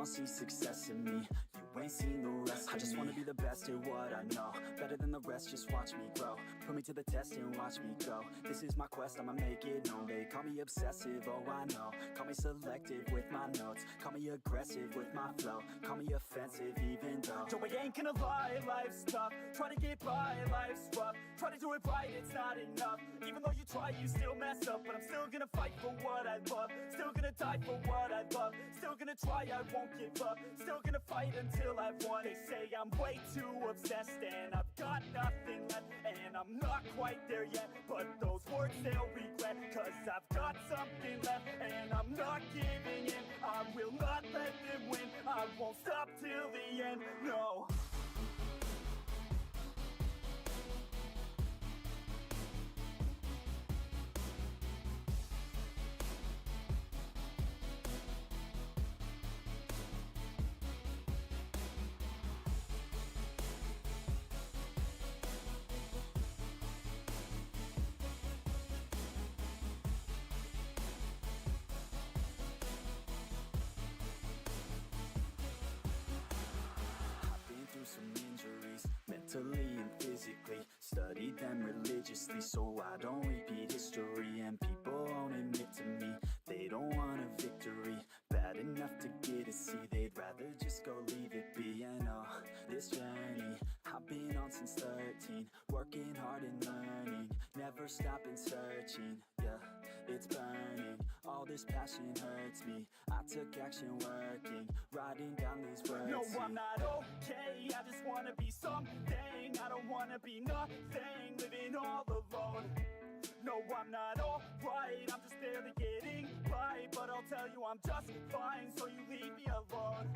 don't see success in me, you ain't seen the rest. I just wanna be the best at what I know, better than the rest, just watch me grow. Put me to the test and watch me go. This is my quest, I'ma make it known. They call me obsessive, oh I know. Call me selective with my notes, call me aggressive with my flow, call me offensive even though Joe, I ain't gonna lie, life's tough. Try to get by, life's rough. Try to do it right, it's not enough. Even though you try, you still mess up. But I'm still gonna fight for what I love, still gonna die for what I love, still gonna try, I won't give up, still gonna fight until I've won. They say I'm way too obsessed and I've got nothing left, and I'm not quite there yet, but those words they'll regret, cause I've got something left and I'm not giving in. I will not let them win, I won't stop till the end, no. Some injuries, mentally and physically, studied them religiously so I don't repeat history. And people won't admit to me they don't want a victory bad enough to get a C, they'd rather just go leave it be. I know this journey I've been on since 13, working hard and learning, never stopping searching, yeah, it's burning, all this passion hurts me, I took action working, writing down these words. No, I'm not okay, I just wanna be something, I don't wanna be nothing, living all alone. No, I'm not alright, I'm just barely getting by, but I'll tell you I'm just fine, so you leave me alone.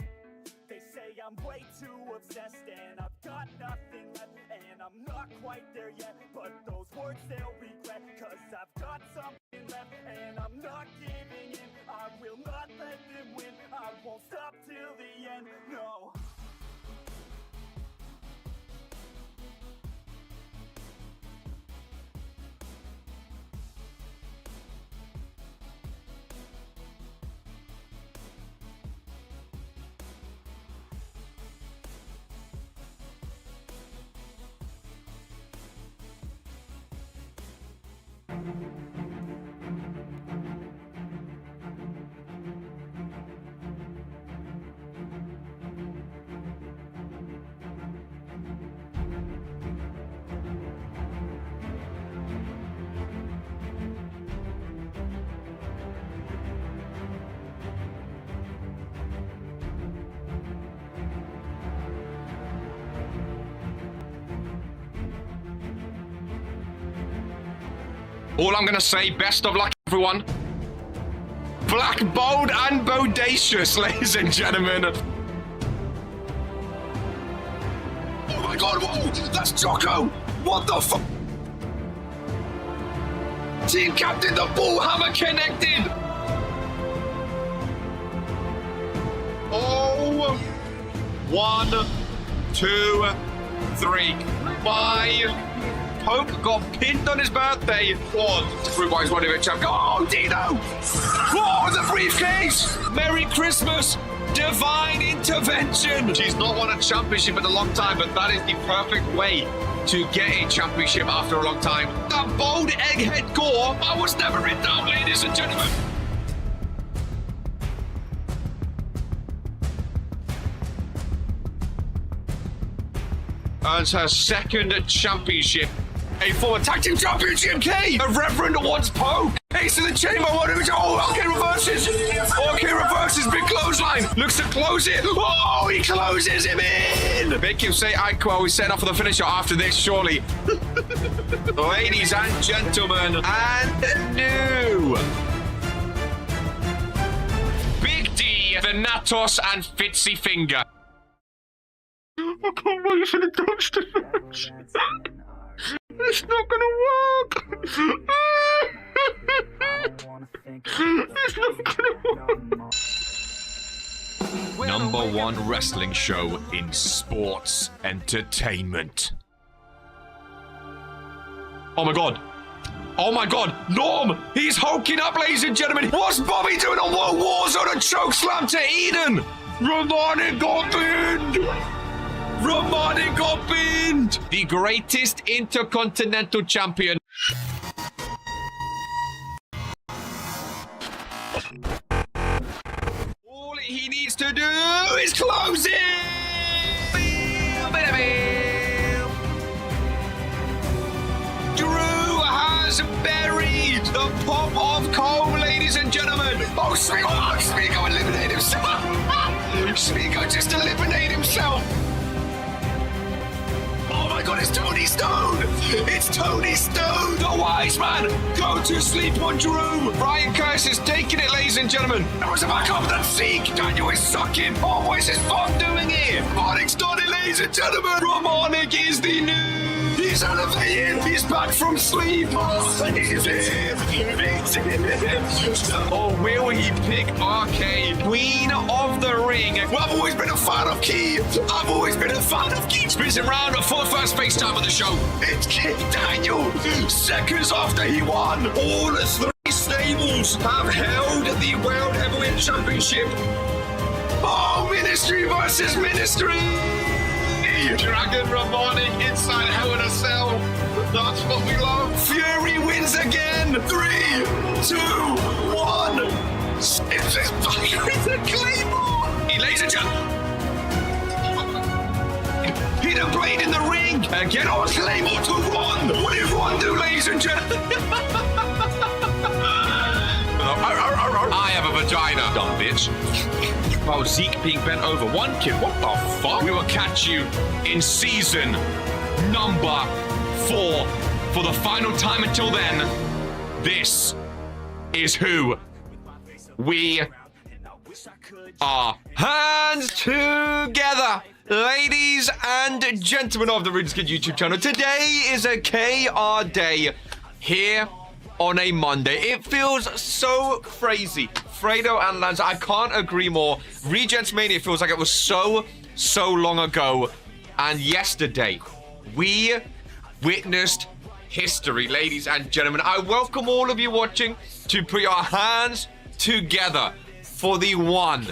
They say I'm way too obsessed and I've got nothing left, and I'm not quite there yet, but those words they'll regret, cause I've got something left and I'm not giving in. I will not let them win, I won't stop till the end, no. All I'm gonna say, best of luck, everyone. Black, bold, and bodacious, ladies and gentlemen. Oh my god, whoa, that's Jocko! What the fuck? Team captain, the ball hammer connected! Oh, 1, 2, 3, 5. Pope got pinned on his birthday. Everybody's wanting a champ. Oh, Dino! Oh, the briefcase! Merry Christmas! Divine intervention! She's not won a championship in a long time, but that is the perfect way to get a championship after a long time. That bold egghead gore, I was never in doubt, ladies and gentlemen. Earns her second championship. A former tag team championship, K! A Reverend wants Poke! Ace in the chamber, what do we do? Oh, okay, reverses! Okay, reverses, big clothesline! Looks to close it! Oh, he closes him in! Make him say Aqua, we set up for the finisher after this, surely. Ladies and gentlemen, and new! Big D, Venatos, and Fitzy Finger. I can't wait for the dumpster match. It's not gonna work. It's not gonna work. Number one wrestling show in sports entertainment. Oh my god. Oh my god. Norm! He's hulking up, ladies and gentlemen. What's Bobby doing on Warzone? A choke slam to Eden. Romani got pinned! Romani got pinned! The greatest intercontinental champion. All he needs to do is close it! Drew has buried the pop of comb, ladies and gentlemen. Oh, Smigo eliminated himself. Smigo just eliminated himself. Oh my God, it's Tony Stone. It's Tony Stone, the wise man. Go to sleep on Drew. Brian Curse is taking it, ladies and gentlemen. There was a back up that Zeke. Daniel is sucking. Oh, what is his fun doing here? Romanic's done it, ladies and gentlemen. Romanic is the new. He's elevated. He's back from sleep. Oh, it's him. Or will he pick RK, Queen of the Ring? Well, I've always been a fan of Key. I've always been a fan of Key. Spins him round for the first FaceTime of the show. It's King Daniel. Seconds after he won, all three stables have held the World Heavyweight Championship. Oh, Ministry versus Ministry. Dragon Romani inside Hell in a Cell. That's what we love. Fury wins again. 3, 2, 1. It's his fire with the Claymore. Ladies and gentlemen. Hidden blade in the ring. Again on Claymore to Ron. What did Ron do, ladies and gentlemen? I have a vagina, dumb bitch. While Zeke being bent over. One kid, what the fuck? We will catch you in season number 4 for the final time. Until then, this is who we are. Hands together, ladies and gentlemen of the Regentskid YouTube channel. Today is a KR day here on a Monday. It feels so crazy. Fredo and Lance, I can't agree more. Regents Mania feels like it was so long ago. And yesterday, we witnessed history, ladies and gentlemen. I welcome all of you watching to put your hands together for the one,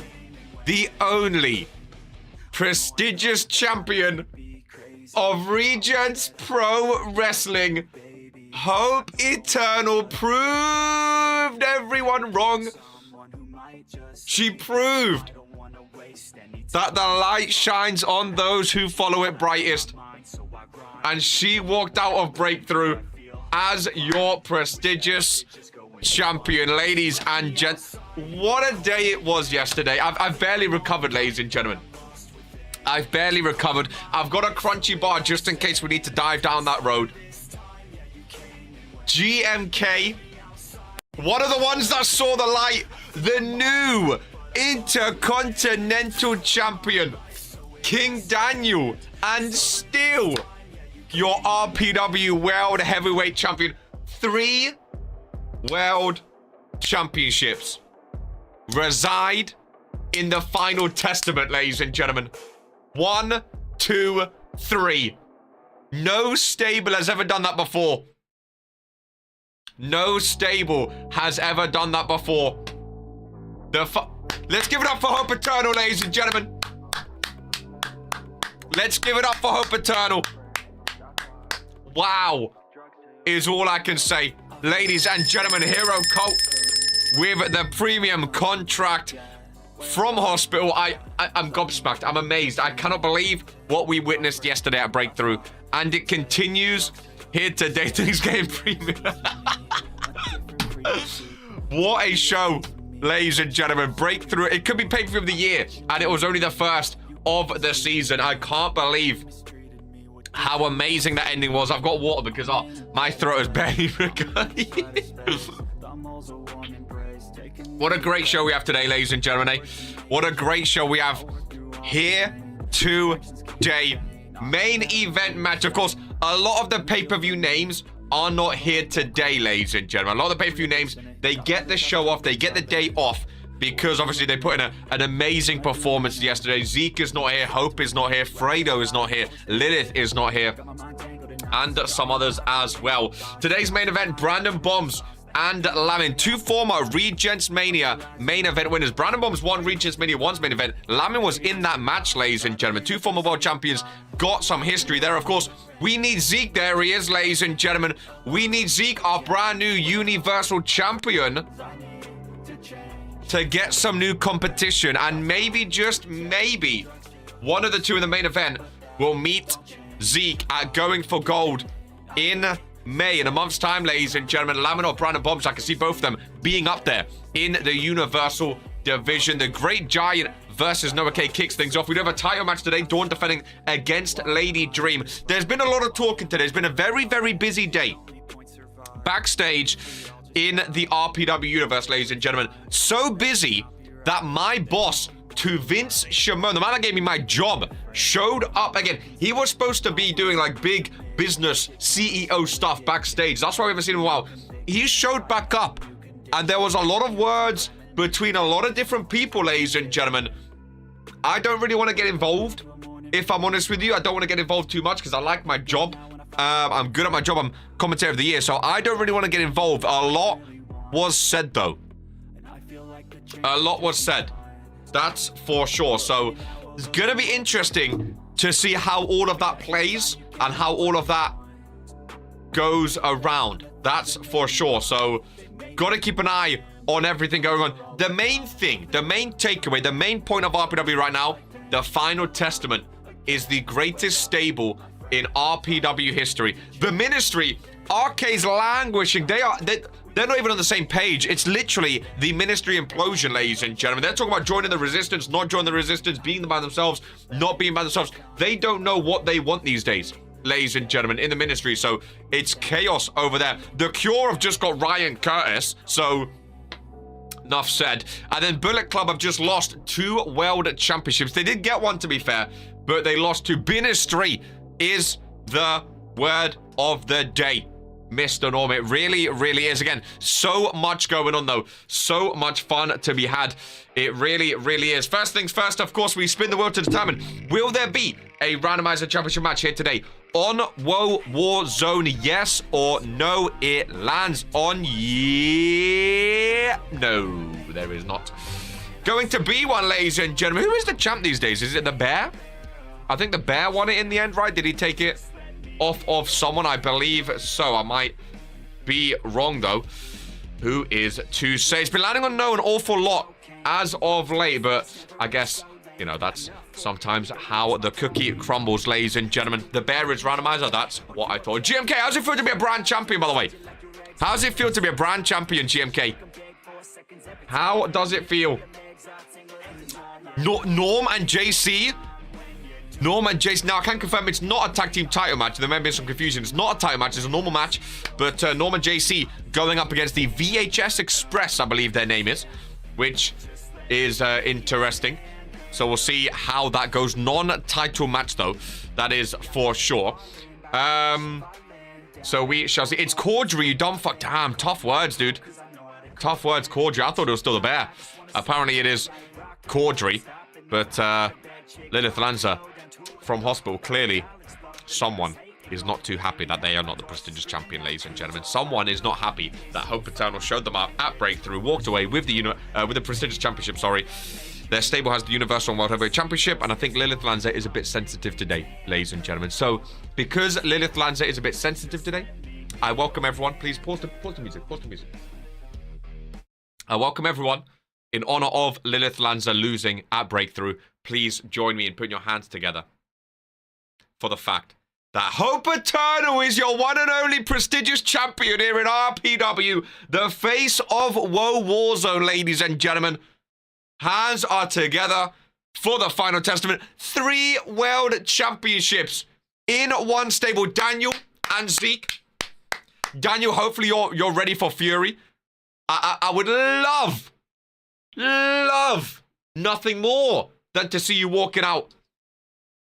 the only prestigious champion of Regents Pro Wrestling. Hope Eternal proved everyone wrong. She proved that the light shines on those who follow it brightest. And she walked out of Breakthrough as your prestigious champion, ladies and gents. What a day it was yesterday. I've barely recovered, ladies and gentlemen. I've barely recovered. I've got a crunchy bar just in case we need to dive down that road. GMK, one of the ones that saw the light, the new Intercontinental Champion, King Daniel, and still your RPW World Heavyweight Champion. 3 World Championships reside in the final testament, ladies and gentlemen. 1, 2, 3. No stable has ever done that before. No stable has ever done that before. Let's give it up for Hope Eternal, ladies and gentlemen. Let's give it up for Hope Eternal. Wow is all I can say. Ladies and gentlemen, Hero Cult with the premium contract from hospital. I'm gobsmacked. I'm amazed. I cannot believe what we witnessed yesterday at Breakthrough. And it continues here today. Things getting premium. What a show, ladies and gentlemen. Breakthrough. It could be pay-per-view of the year, and it was only the first of the season. I can't believe how amazing that ending was. I've got water because my throat is barely recovering. What a great show we have today, ladies and gentlemen. What a great show we have here today. Main event match. Of course, a lot of the pay-per-view names are not here today, ladies and gentlemen. A lot of the pay-per-view names, they get the show off, they get the day off because obviously they put in an amazing performance yesterday. Zeke is not here, Hope is not here, Fredo is not here, Lilith is not here, and some others as well. Today's main event, Brandon Bombs and Lamin, 2 former Regents Mania main event winners. Brandon Bombs won Regents Mania 1's main event. Lamin was in that match, ladies and gentlemen. 2 former world champions got some history there. Of course, we need Zeke. There he is, ladies and gentlemen. We need Zeke, our brand new Universal Champion, to get some new competition. And maybe, just maybe, one of the two in the main event will meet Zeke at Going for Gold in May, in a month's time, ladies and gentlemen. Lamin or Brandon Bombs, I can see both of them being up there in the Universal Division. The Great Giant versus Noah K kicks things off. We do have a title match today. Dawn defending against Lady Dream. There's been a lot of talking today. It's been a very, very busy day backstage in the RPW universe, ladies and gentlemen. So busy that my boss to Vince Shimon, the man that gave me my job, showed up again. He was supposed to be doing like big business CEO stuff backstage. That's why we haven't seen him in a while. He showed back up, and there was a lot of words between a lot of different people, ladies and gentlemen. I don't really want to get involved, if I'm honest with you. I don't want to get involved too much because I like my job. I'm good at my job. I'm commentator of the year, so I don't really want to get involved. A lot was said, though. A lot was said. That's for sure. So it's going to be interesting to see how all of that plays and how all of that goes around. That's for sure. So got to keep an eye on everything going on. The main thing, the main takeaway, the main point of RPW right now, the Final Testament is the greatest stable in RPW history. The Ministry, RK's languishing. They're not even on the same page. It's literally the Ministry implosion, ladies and gentlemen. They're talking about joining the Resistance, not joining the Resistance, being by themselves, not being by themselves. They don't know what they want these days, ladies and gentlemen, in the Ministry. So it's chaos over there. The Cure have just got Ryan Curtis, so enough said. And then Bullet Club have just lost 2 World Championships. They did get one, to be fair, but they lost 2. Ministry is the word of the day, Mr. Norm. It really, really is. Again, so much going on, though. So much fun to be had. It really, really is. First things first, of course, we spin the wheel to determine, will there be a randomizer championship match here today on WOAH Warzone? Yes or no? It lands on yeah. No, there is not going to be one, ladies and gentlemen. Who is the champ these days? Is it the Bear? I think the Bear won it in the end, right? Did he take it off of someone? I believe so. I might be wrong, though. Who is to say? It's been landing on no an awful lot as of late, but I guess, you know, that's sometimes how the cookie crumbles, ladies and gentlemen. The Bear is randomizer. That's what I thought. GMK, how's it feel to be a brand champion, by the way? How does it feel to be a brand champion, GMK? How does it feel? Norm and JC? Norm and Jason. Now, I can confirm it's not a tag team title match. There may be some confusion. It's not a title match. It's a normal match. But Norm and JC going up against the VHS Express, I believe their name is, which is interesting. So we'll see how that goes. Non-title match, though. That is for sure. So we shall see. It's Cordery, you dumb fuck. Damn, tough words, dude. Tough words, Cordery. I thought it was still the Bear. Apparently it is Cordery. But Lilith Lanza from hospital, clearly someone is not too happy that they are not the prestigious champion, ladies and gentlemen. Someone is not happy that Hope Eternal showed them up at Breakthrough, walked away with the prestigious championship, sorry. Their stable has the Universal and World Heavyweight Championship, and I think Lilith Lanza is a bit sensitive today, ladies and gentlemen. So, because Lilith Lanza is a bit sensitive today, I welcome everyone. Please pause the music, pause the music. I welcome everyone in honor of Lilith Lanza losing at Breakthrough. Please join me in putting your hands together for the fact that Hope Eternal is your one and only prestigious champion here in RPW, the face of WOAH Warzone, ladies and gentlemen. Hands are together for the Final Testament. 3 world championships in one stable. Daniel and Zeke. Daniel, hopefully you're ready for Fury. I would love nothing more than to see you walking out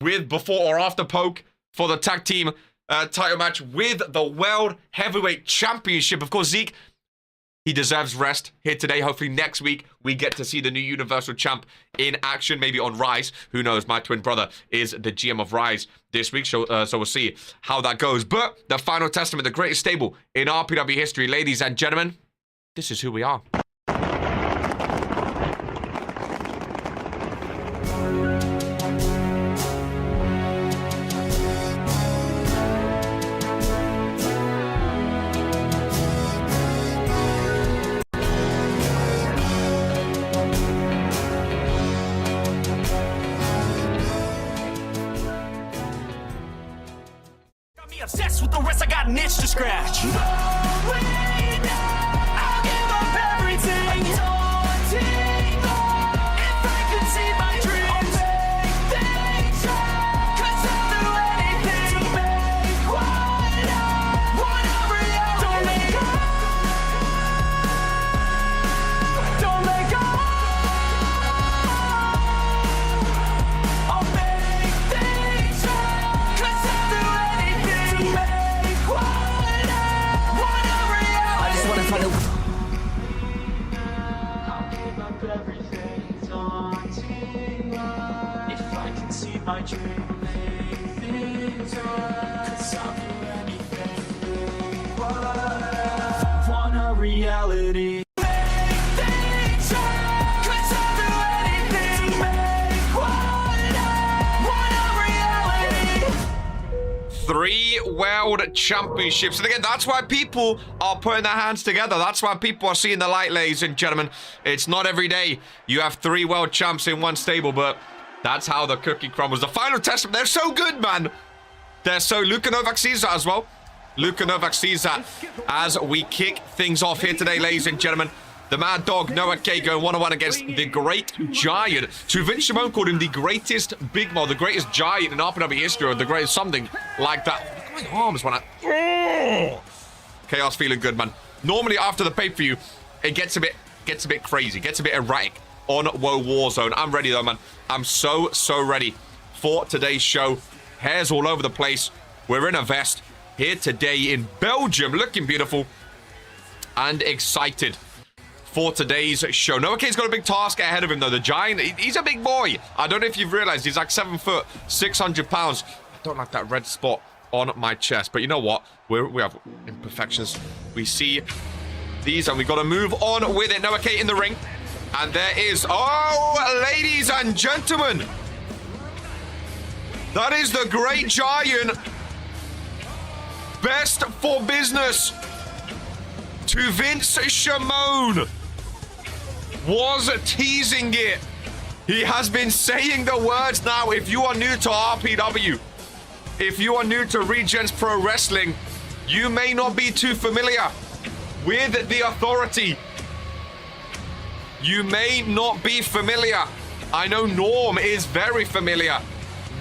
with before or after poke for the tag team title match with the World Heavyweight Championship. Of course, Zeke, He deserves rest here today. Hopefully next week we get to see the new Universal Champ in action, maybe on Rise. Who knows? My twin brother is the GM of Rise this week, so we'll see how that goes. But the final testament, the greatest stable in RPW history, ladies and gentlemen, this is who we are. Obsessed with the rest, I got an itch to scratch. No way now, I'll give up everything. Daunting thought, if I could see my dreams, I'll make things right. 'Cause I'll do anything to make what I want a reality. Don't let go. Don't let go. I'll make things right. 'Cause I'll do anything to make what I want a reality. I just wanna find a I'll give up everything, daunting life. If I can see my dream, make things right. 'Cause I'll do anything to make what I want a reality. Make things right. 'Cause I'll do anything to make what I want a reality. 3 World Championships. And again, that's why people are putting their hands together. That's why people are seeing the light, ladies and gentlemen. It's not every day you have 3 World Champs in one stable, but that's how the cookie crumbles. The final testament, they're so good, man. They're so... Luka Novak Caesar as well. Luka Novak Caesar as we kick things off here today, ladies and gentlemen. The Mad Dog, Noah K, going 1-on-1 against the Great Giant. So Vince Shimon called him the greatest Big Mo, the greatest giant in RPW history, or the greatest something like that. Look at my arms when I... Oh! Chaos feeling good, man. Normally after the pay-per-view, it gets a bit crazy, gets a bit erratic on WOAH Warzone. I'm ready though, man. I'm so ready for today's show. Hairs all over the place. We're in a vest here today in Belgium, looking beautiful and excited for today's show. Noah K's got a big task ahead of him, though. The Giant, he's a big boy. I don't know if you've realized, he's like 7 foot, 600 pounds. I don't like that red spot on my chest, but you know what? We have imperfections. We see these, and we got to move on with it. Noah K in the ring, and there is... Oh, ladies and gentlemen, that is the Great Giant. Best for business to Vince Shimon. Was teasing it. He has been saying the words now. If you are new to RPW, if you are new to Regents Pro Wrestling, you may not be too familiar with the Authority. You may not be familiar. I know Norm is very familiar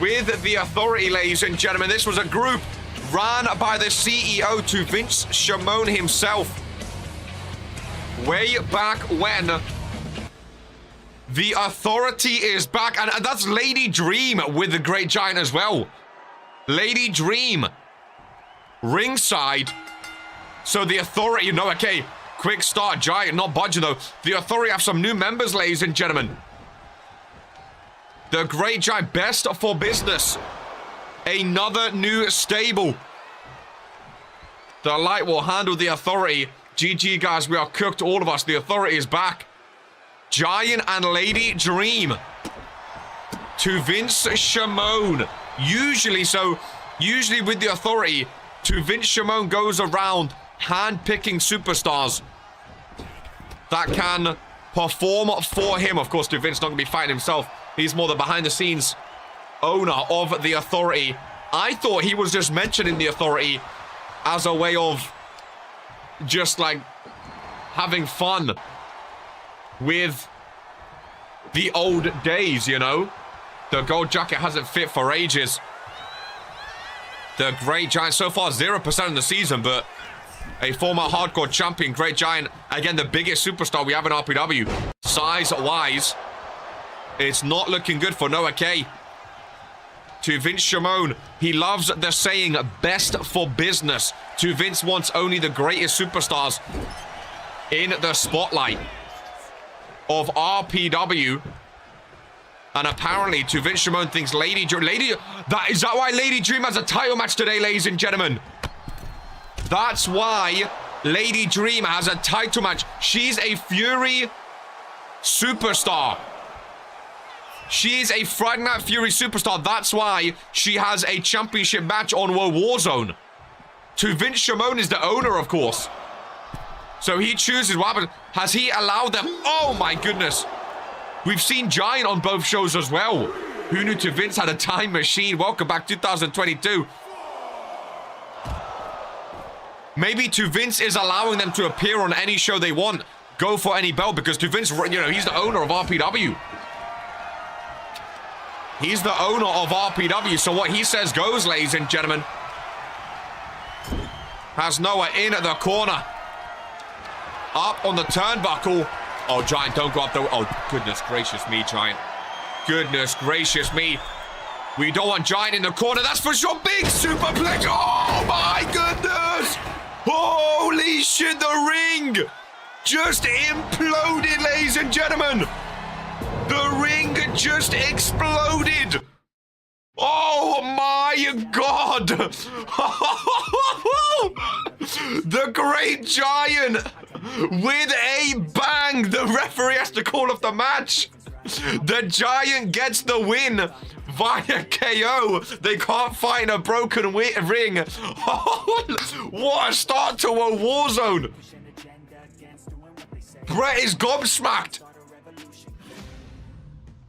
with the Authority, ladies and gentlemen. This was a group ran by the CEO to Vince Shimon himself. Way back when. The Authority is back, and that's Lady Dream with the Great Giant as well. Lady Dream ringside. So the Authority, you know, okay, quick start. Giant not budging though. The Authority have some new members, ladies and gentlemen. The Great Giant, best for business. Another new stable. The Light will handle the Authority. GG, guys, we are cooked, all of us. The Authority is back. Giant and Lady Dream to Vince Shimon. Usually with the Authority, to Vince Shimon goes around hand-picking superstars that can perform for him. Of course, to Vince not going to be fighting himself. He's more the behind-the-scenes owner of the Authority. I thought he was just mentioning the Authority as a way of just like having fun with the old days, you know. The gold jacket hasn't fit for ages. The Great Giant so far 0% in the season, but a former hardcore champion, Great Giant, again the biggest superstar we have in RPW. Size-wise, it's not looking good for Noah K. To Vince Shimon, he loves the saying, best for business. To Vince wants only the greatest superstars. in the spotlight of RPW. And apparently, to Vince Shimon thinks is that why Lady Dream has a title match today, ladies and gentlemen? That's why Lady Dream has a title match. She's a Fury superstar. She is a Friday Night Fury superstar. That's why she has a championship match on Warzone. To Vince Shimon is the owner, of course. So he chooses what happens. Has he allowed them? Oh my goodness. We've seen Giant on both shows as well. Who knew to Vince had a time machine? Welcome back 2022. Maybe to Vince is allowing them to appear on any show they want. Go for any belt because to Vince, you know, he's the owner of RPW. He's the owner of RPW. So what he says goes, ladies and gentlemen. Has Noah in at the corner. Up on the turnbuckle. Oh, Giant, don't go up there. Oh, goodness gracious me, Giant. Goodness gracious me. We don't want Giant in the corner. That's for sure. Big superplex. Oh, my goodness. Holy shit, the ring just imploded, ladies and gentlemen. The ring just exploded. Oh, my God. The Great Giant. With a bang, the referee has to call off the match. The Giant gets the win via KO. They can't find a broken ring. What a start to a Warzone. Brett is gobsmacked.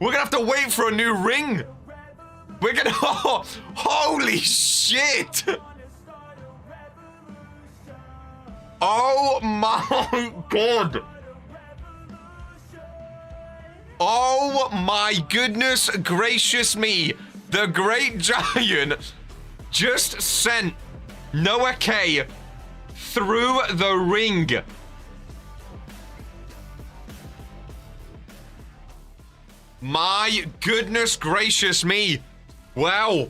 We're gonna have to wait for a new ring. We're gonna... Oh, holy shit. Oh my God. Oh my goodness gracious me. The Great Giant just sent Noah K through the ring. My goodness gracious me. Wow.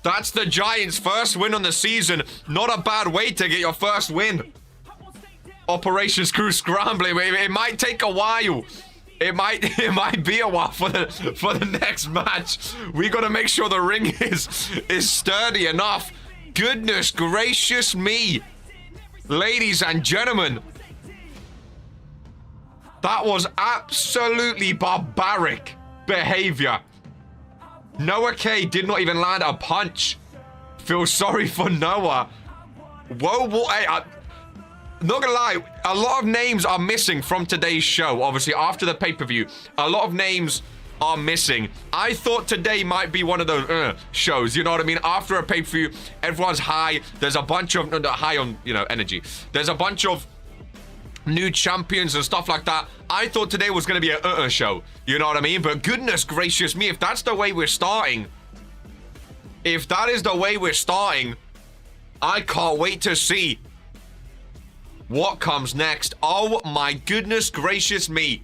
That's the Giants' first win on the season. Not a bad way to get your first win. Operation Screw Scrambling. It might take a while. It might be a while for the next match. We got to make sure the ring is sturdy enough. Goodness gracious me. Ladies and gentlemen. That was absolutely barbaric behavior. Noah K did not even land a punch. Feel sorry for Noah. Whoa, hey, not gonna lie, a lot of names are missing from today's show. Obviously, after the pay-per-view, a lot of names are missing. I thought today might be one of those shows, you know what I mean? After a pay-per-view, everyone's high. There's a bunch of, high on, energy. There's a bunch of new champions and stuff like that. I thought today was going to be a show. You know what I mean? But goodness gracious me, if that's the way we're starting, if that is the way we're starting, I can't wait to see what comes next. Oh my goodness gracious me.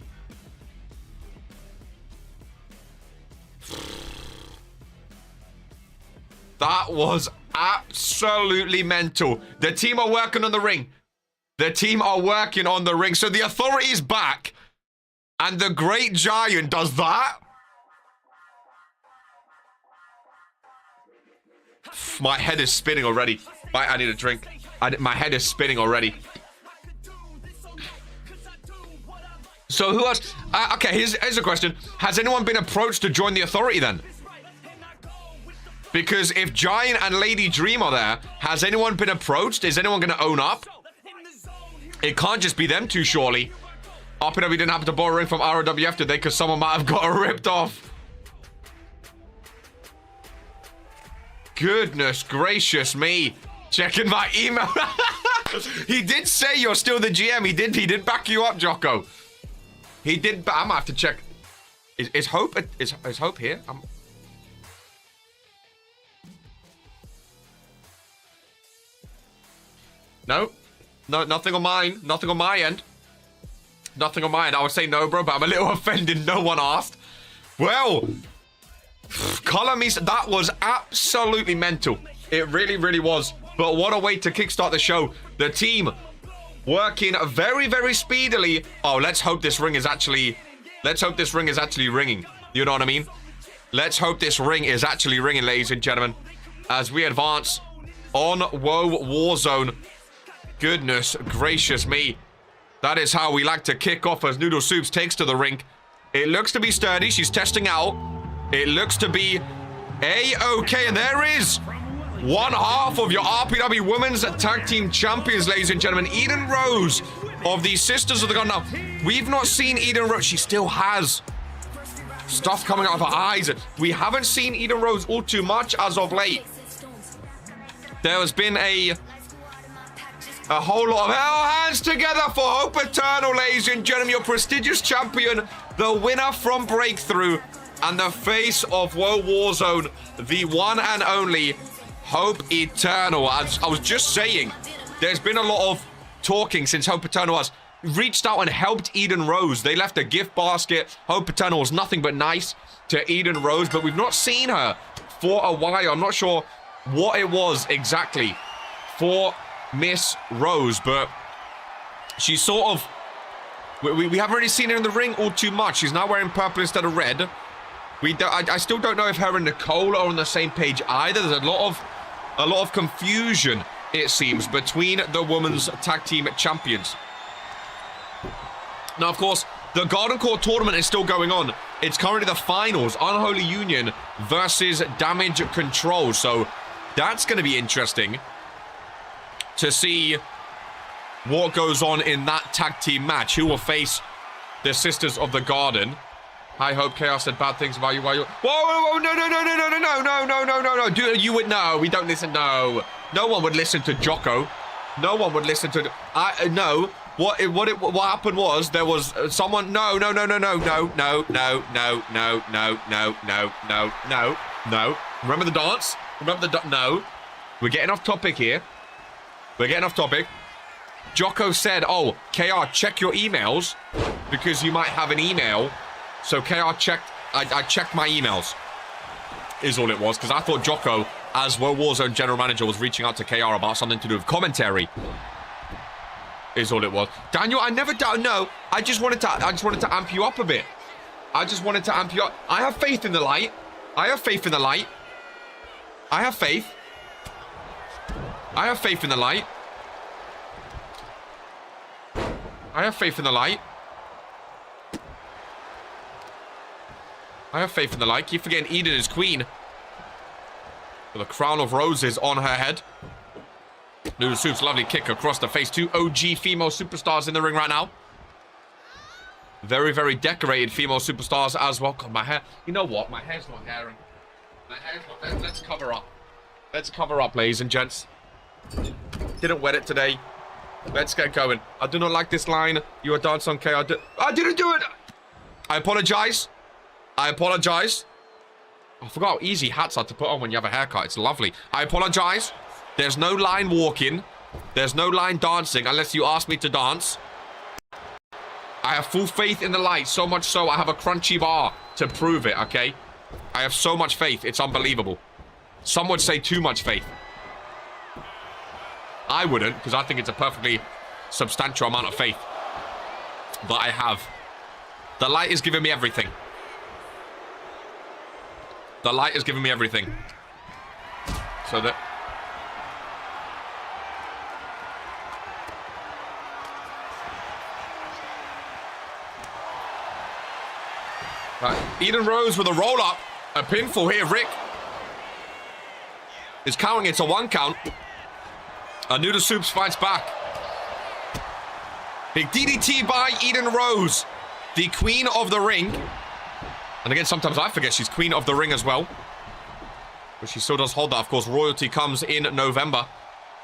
That was absolutely mental. The team are working on the ring. The team are working on the ring. So the Authority is back. And the Great Giant does that. My head is spinning already. I need a drink. My head is spinning already. So who else? Okay, here's a question. Has anyone been approached to join the Authority then? Because if Giant and Lady Dream are there, has anyone been approached? Is anyone going to own up? It can't just be them two, surely. RPW didn't happen to borrow a ring from ROWF today because someone might have got ripped off. Goodness gracious me. Checking my email. He did say you're still the GM. He did back you up, Jocko. He did. I'm gonna have to check. Is Hope here? No, nothing on mine. Nothing on my end. Nothing on my end. I would say no, bro, but I'm a little offended. No one asked. Well, that was absolutely mental. It really, really was. But what a way to kickstart the show. The team working very, very speedily. Oh, let's hope this ring is actually... Let's hope this ring is actually ringing. You know what I mean? Let's hope this ring is actually ringing, ladies and gentlemen, as we advance on WOAH Warzone. Goodness gracious me. That is how we like to kick off as Noodle Soups takes to the ring. It looks to be sturdy. She's testing out. It looks to be A-okay. And there is one half of your RPW Women's Tag Team Champions, ladies and gentlemen. Eden Rose of the Sisters of the God. Now, we've not seen Eden Rose. She still has stuff coming out of her eyes. We haven't seen Eden Rose all too much as of late. There has been a whole lot of hands together for Hope Eternal, ladies and gentlemen. Your prestigious champion, the winner from Breakthrough, and the face of WOAH Warzone, the one and only Hope Eternal. As I was just saying, there's been a lot of talking since Hope Eternal has reached out and helped Eden Rose. They left a gift basket. Hope Eternal was nothing but nice to Eden Rose, but we've not seen her for a while. I'm not sure what it was exactly for Miss Rose, but she's sort of... We haven't really seen her in the ring all too much. She's now wearing purple instead of red. I still don't know if her and Nicole are on the same page either. There's a lot of confusion, it seems, between the women's tag team champions. Now, of course, the Garden Court tournament is still going on. It's currently the finals, Unholy Union versus Damage Control. So that's going to be interesting to see what goes on in that tag team match. Who will face the Sisters of the Garden? I hope Chaos said bad things about you while you... Whoa, no. You would... No, we don't listen. No. No one would listen to Jocko. No one would listen to... No. What happened was there was someone... No. Remember the dance? No. We're getting off topic here. Jocko said, oh, KR, check your emails because you might have an email. So KR checked... I checked my emails. Is all it was. Because I thought Jocko, as WOAH Warzone general manager, was reaching out to KR about something to do with commentary. Is all it was. Daniel, I never doubt. No, I just wanted to amp you up a bit. I just wanted to amp you up. I have faith in the light. I have faith in the light. I have faith. I have faith in the light. I have faith in the light. I have faith in the light. Keep forgetting Eden is queen. With a crown of roses on her head. Noodle Soup's lovely kick across the face. Two OG female superstars in the ring right now. Very, very decorated female superstars as well. God, my hair. You know what? My hair's not hairing. My hair's not... Let's cover up. Let's cover up, ladies and gents. Didn't wet it today. Let's get going. I do not like this line. You are dance on K. I didn't do it. I apologize. I apologize. I forgot how easy hats are to put on when you have a haircut. It's lovely. I apologize. There's no line walking. There's no line dancing unless you ask me to dance. I have full faith in the light. So much so I have a crunchy bar to prove it, okay? I have so much faith. It's unbelievable. Some would say too much faith. I wouldn't, because I think it's a perfectly substantial amount of faith. But I have. The light is giving me everything. The light is giving me everything. So that... Right. Eden Rose with a roll-up. A pinfall here. Rick is counting it to 1 count. Noodle Soups fights back. Big DDT by Eden Rose, the queen of the ring. And again, sometimes I forget she's queen of the ring as well. But she still does hold that. Of course, royalty comes in November,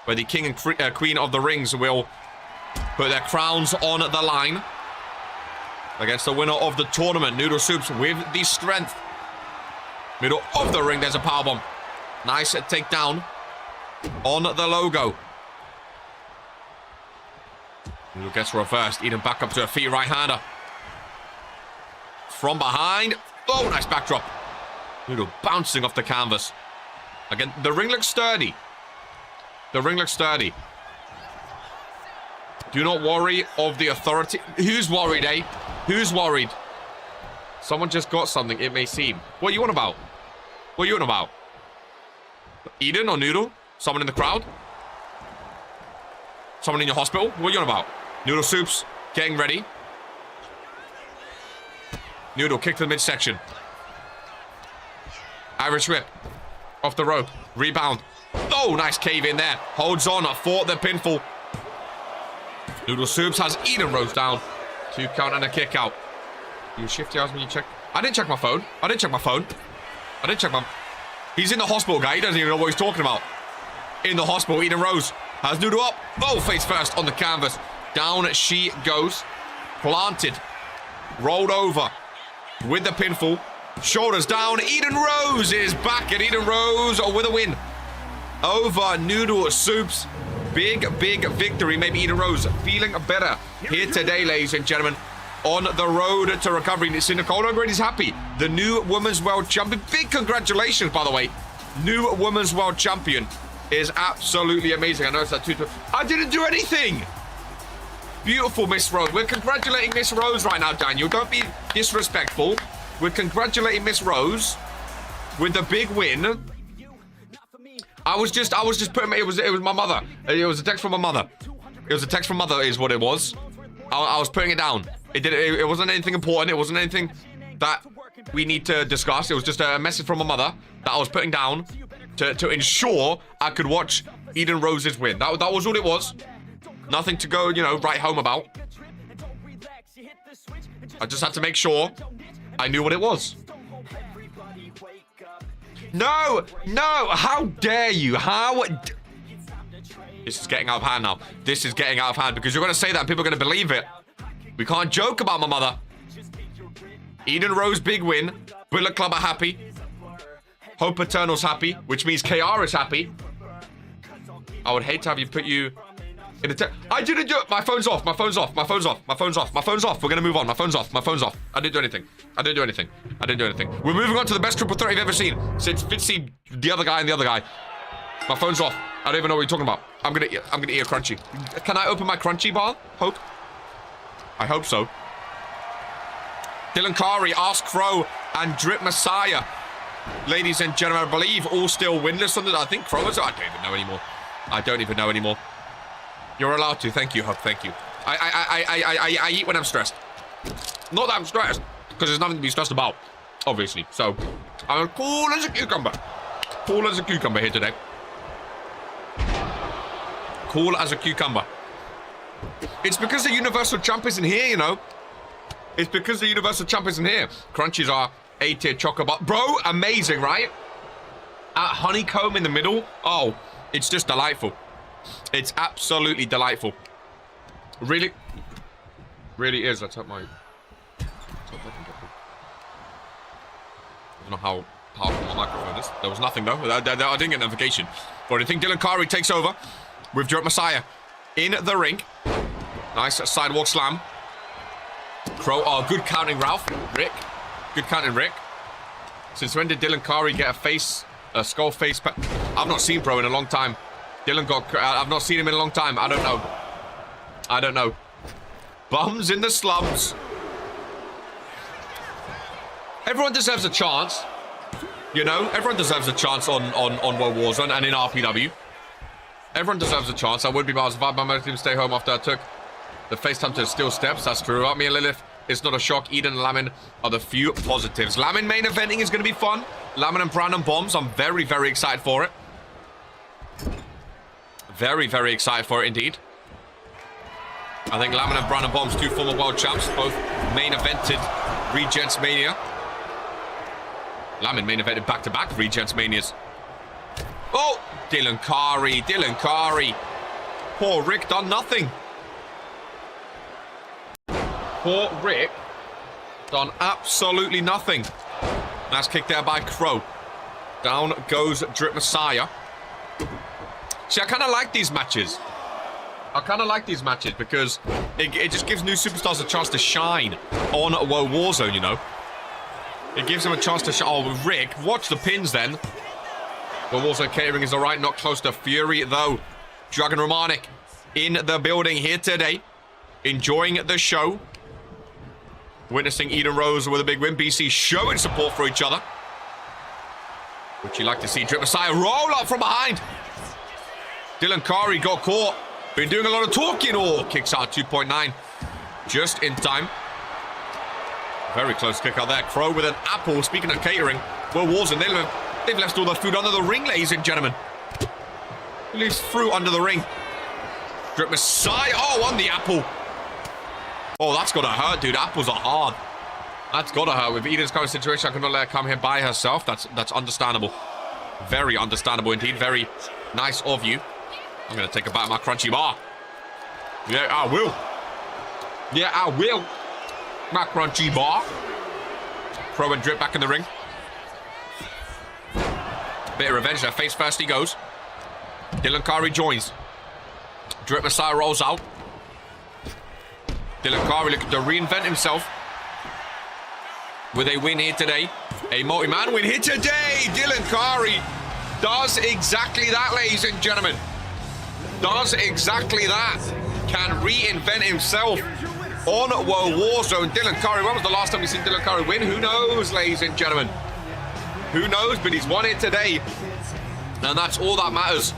where the king and queen of the rings will put their crowns on the line against the winner of the tournament. Noodle Soups with the strength. Middle of the ring, there's a powerbomb. Nice takedown on the logo. Noodle gets reversed. Eden back up to her feet, right-hander. From behind. Oh, nice backdrop. Noodle bouncing off the canvas. Again, the ring looks sturdy. The ring looks sturdy. Do not worry of the authority. Who's worried, eh? Who's worried? Someone just got something, it may seem. What are you on about? What are you on about? Eden or Noodle? Someone in the crowd? Someone in your hospital? What are you on about? Noodle Soups, getting ready. Noodle, kick to the midsection. Irish whip. Off the rope. Rebound. Oh, nice cave in there. Holds on for the pinfall. Noodle Soups has Eden Rose down. 2 count and a kick out. You shifty eyes when you check. I didn't check my phone. I didn't check my phone. I didn't check my... He's in the hospital, guy. He doesn't even know what he's talking about. In the hospital, Eden Rose has Noodle up. Oh, face first on the canvas. Down she goes. Planted. Rolled over. With the pinfall. Shoulders down. Eden Rose is back, and Eden Rose with a win over Noodle Soups. Big victory. Maybe Eden Rose feeling better here today, ladies and gentlemen. On the road to recovery. It's Nicole O'Grady's happy. The new Women's World Champion. Big congratulations, by the way. New Women's World Champion is absolutely amazing. I know it's that 2-2. I didn't do anything. Beautiful, Miss Rose. We're congratulating Miss Rose right now, Daniel. Don't be disrespectful. We're congratulating Miss Rose with the big win. I was just putting. It was my mother. It was a text from my mother. It was a text from mother, is what it was. I was putting it down. It wasn't anything important. It wasn't anything that we need to discuss. It was just a message from my mother that I was putting down to ensure I could watch Eden Rose's win. That was all it was. Nothing to go, write home about. I just had to make sure I knew what it was. No, how dare you? This is getting out of hand now. This is getting out of hand because you're going to say that and people are going to believe it. We can't joke about my mother. Eden Rose, big win. Bullet Club are happy. Hope Eternal's happy, which means KR is happy. I would hate to have you put you in the I didn't do it. My phone's off. My phone's off. My phone's off. My phone's off. My phone's off. We're going to move on. My phone's off. My phone's off. I didn't do anything. I didn't do anything. I didn't do anything. We're moving on to the best triple threat you've ever seen since Fitzy, the other guy, and the other guy. My phone's off. I don't even know what you're talking about. I'm gonna eat a crunchy. Can I open my crunchy bar? Hope. I hope so. Dylan Kari, Ask Crow, and Drip Messiah. Ladies and gentlemen, I believe all still winless on the... I think Crow is... I don't even know anymore. I don't even know anymore. You're allowed to. Thank you, Hope. Thank you. I eat when I'm stressed. Not that I'm stressed, because there's nothing to be stressed about, obviously. So, I'm cool as a cucumber. Cool as a cucumber here today. Cool as a cucumber. It's because the Universal Champ isn't here, It's because the Universal Champ isn't here. Crunchies are A-tier chocolate. Bro, amazing, right? Honeycomb in the middle. Oh, it's just delightful. It's absolutely delightful. Really is. Let's hope my... I don't know how powerful my microphone is. There was nothing, though. I didn't get notification. But I think Dylan Kari takes over with Drip Messiah in the ring. Nice sidewalk slam. Crow. Oh, good counting, Ralph. Rick. Good counting, Rick. Since when did Dylan Kari get a skull face? I've not seen Pro in a long time. I've not seen him in a long time. I don't know. Bums in the slums. Everyone deserves a chance. Everyone deserves a chance on Warzone and in RPW. Everyone deserves a chance. I would be bad if my team stay home after I took the FaceTime to Steel Steps. That's true. Me and Lilith, it's not a shock. Eden and Lamin are the few positives. Lamin main eventing is going to be fun. Lamin and Brandon Bombs. I'm very, very excited for it. Very, very excited for it indeed. I think Lamin and Brandon Bombs, 2 former world champs, both main evented Regents Mania. Lamin main evented back-to-back Regents Manias. Oh! Dylan Kari. Poor Rick done nothing. Poor Rick done absolutely nothing. Nice kick there by Crow. Down goes Drip Messiah. See, I kind of like these matches. Because it just gives new superstars a chance to shine on Warzone, It gives them a chance to shine. Oh, Rick, watch the pins then. Warzone catering is alright, not close to Fury, though. Dragon Romanik in the building here today. Enjoying the show. Witnessing Eden Rose with a big win. BC showing support for each other. Which you like to see. Drip Messiah roll up from behind. Dylan Kari got caught. Been doing a lot of talking. Oh, kicks out 2.9. Just in time. Very close kick out there. Crow with an apple. Speaking of catering, well, Warzone, they've left all the food under the ring, ladies and gentlemen. Leaves fruit under the ring. Drip Messiah. Oh, on the apple. Oh, that's gotta hurt, dude. Apples are hard. That's gotta hurt. With Eden's current situation, I could not let her come here by herself. That's understandable. Very understandable indeed. Very nice of you. I'm gonna take a bite of my crunchy bar. Yeah, I will. Yeah, I will. My crunchy bar. Crow and Drip back in the ring. Bit of revenge there. Face first he goes. Dylan Kari joins. Drip Messiah rolls out. Dylan Kari looking to reinvent himself with a win here today. A multi-man win here today. Dylan Kari does exactly that, ladies and gentlemen. Does exactly that. Can reinvent himself on Warzone. Dylan Kari, when was the last time we've seen Dylan Kari win? Who knows, ladies and gentlemen? Who knows, but he's won it today. And that's all that matters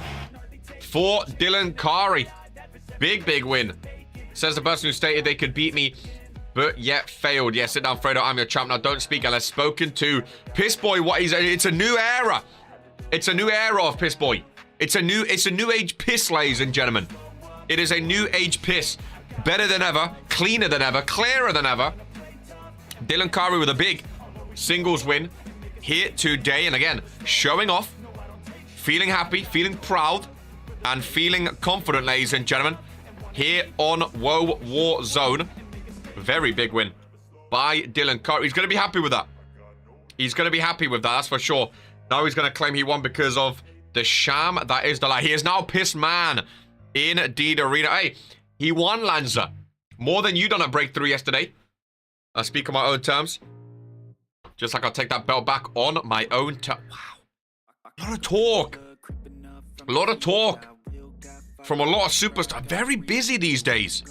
for Dylan Kari. Big, big win. Says the person who stated they could beat me, but yet failed. Yeah, sit down, Fredo. I'm your champ. Now don't speak unless spoken to. Piss Boy, what is it? It's a new era. It's a new era of Piss Boy. It's a new age piss, ladies and gentlemen. It is a new age piss. Better than ever, cleaner than ever, clearer than ever. Dylan Kari with a big singles win here today. And again, showing off, feeling happy, feeling proud, and feeling confident, ladies and gentlemen, here on WOAH Warzone. Very big win by Dylan Kari. He's going to be happy with that. He's going to be happy with that, that's for sure. Now he's going to claim he won because of the sham that is the lie. He is now piss man in Deed Arena. Hey, he won, Lanza. More than you done at Breakthrough yesterday. I speak on my own terms. Just like I'll take that belt back on my own terms. Wow. A lot of talk. A lot of talk. From a lot of superstars. Very busy these days.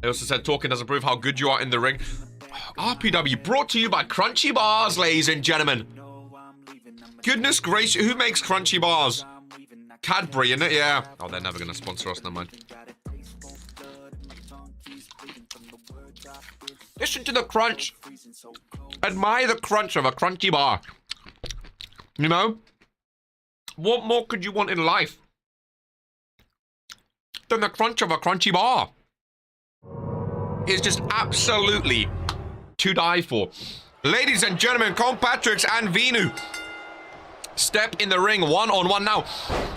They also said talking doesn't prove how good you are in the ring. RPW brought to you by Crunchy Bars, ladies and gentlemen. Goodness gracious, who makes Crunchy Bars? Cadbury, isn't it? Yeah. Oh, they're never going to sponsor us, never mind. Listen to the crunch. Admire the crunch of a Crunchy Bar. You know? What more could you want in life than the crunch of a Crunchy Bar? It's just absolutely to die for. Ladies and gentlemen, Colin Patricks and Venu step in the ring one-on-one. Now,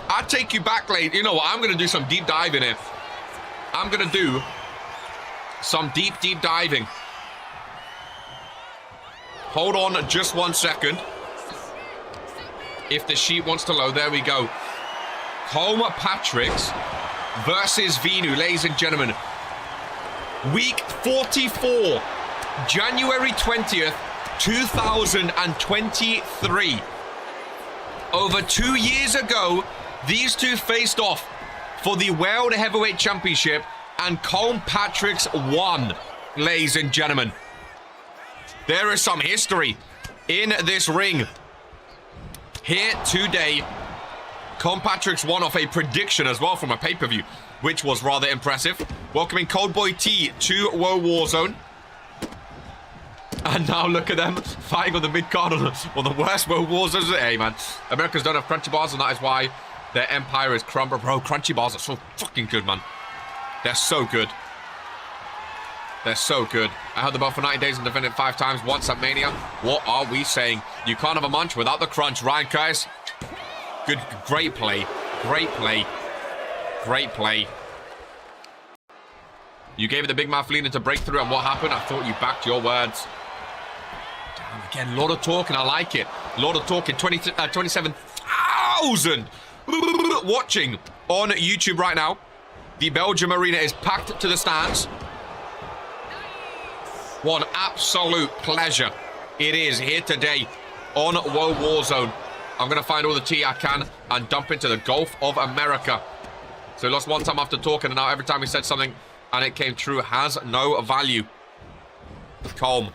I'll take you back, ladies. You know what? I'm going to do some deep diving here. I'm going to do some deep diving. Hold on just 1 second. If the sheet wants to load, there we go. Colin Patricks versus Venu, ladies and gentlemen. Week 44, January 20th, 2023. Over 2 years ago, these two faced off for the World Heavyweight Championship, and Colin Patricks won, ladies and gentlemen. There is some history in this ring. Here today, Colin Patricks won off a prediction as well from a pay-per-view, which was rather impressive. Welcoming Cold Boy T to WOAH Warzone. And now look at them fighting on the mid-card on the worst WOAH Warzones. Hey, man. Americans don't have Crunchy Bars, and that is why their empire is crumbling. Bro, Crunchy Bars are so fucking good, man. They're so good. They're so good. I held the belt for 90 days and defended it 5 times, once at Mania. What are we saying? You can't have a munch without the crunch. Ryan Curtis. Good, great play. Great play. Great play. You gave it the big mouth lead into Breakthrough, and what happened? I thought you backed your words. Damn, again, a lot of talking. I like it. A lot of talking. 27,000 watching on YouTube right now. The Belgium arena is packed to the stands. What an absolute pleasure it is here today on WOAH Warzone. I'm going to find all the tea I can and dump into the Gulf of America. So he lost one time after talking, and now every time he said something and it came true has no value. Calm.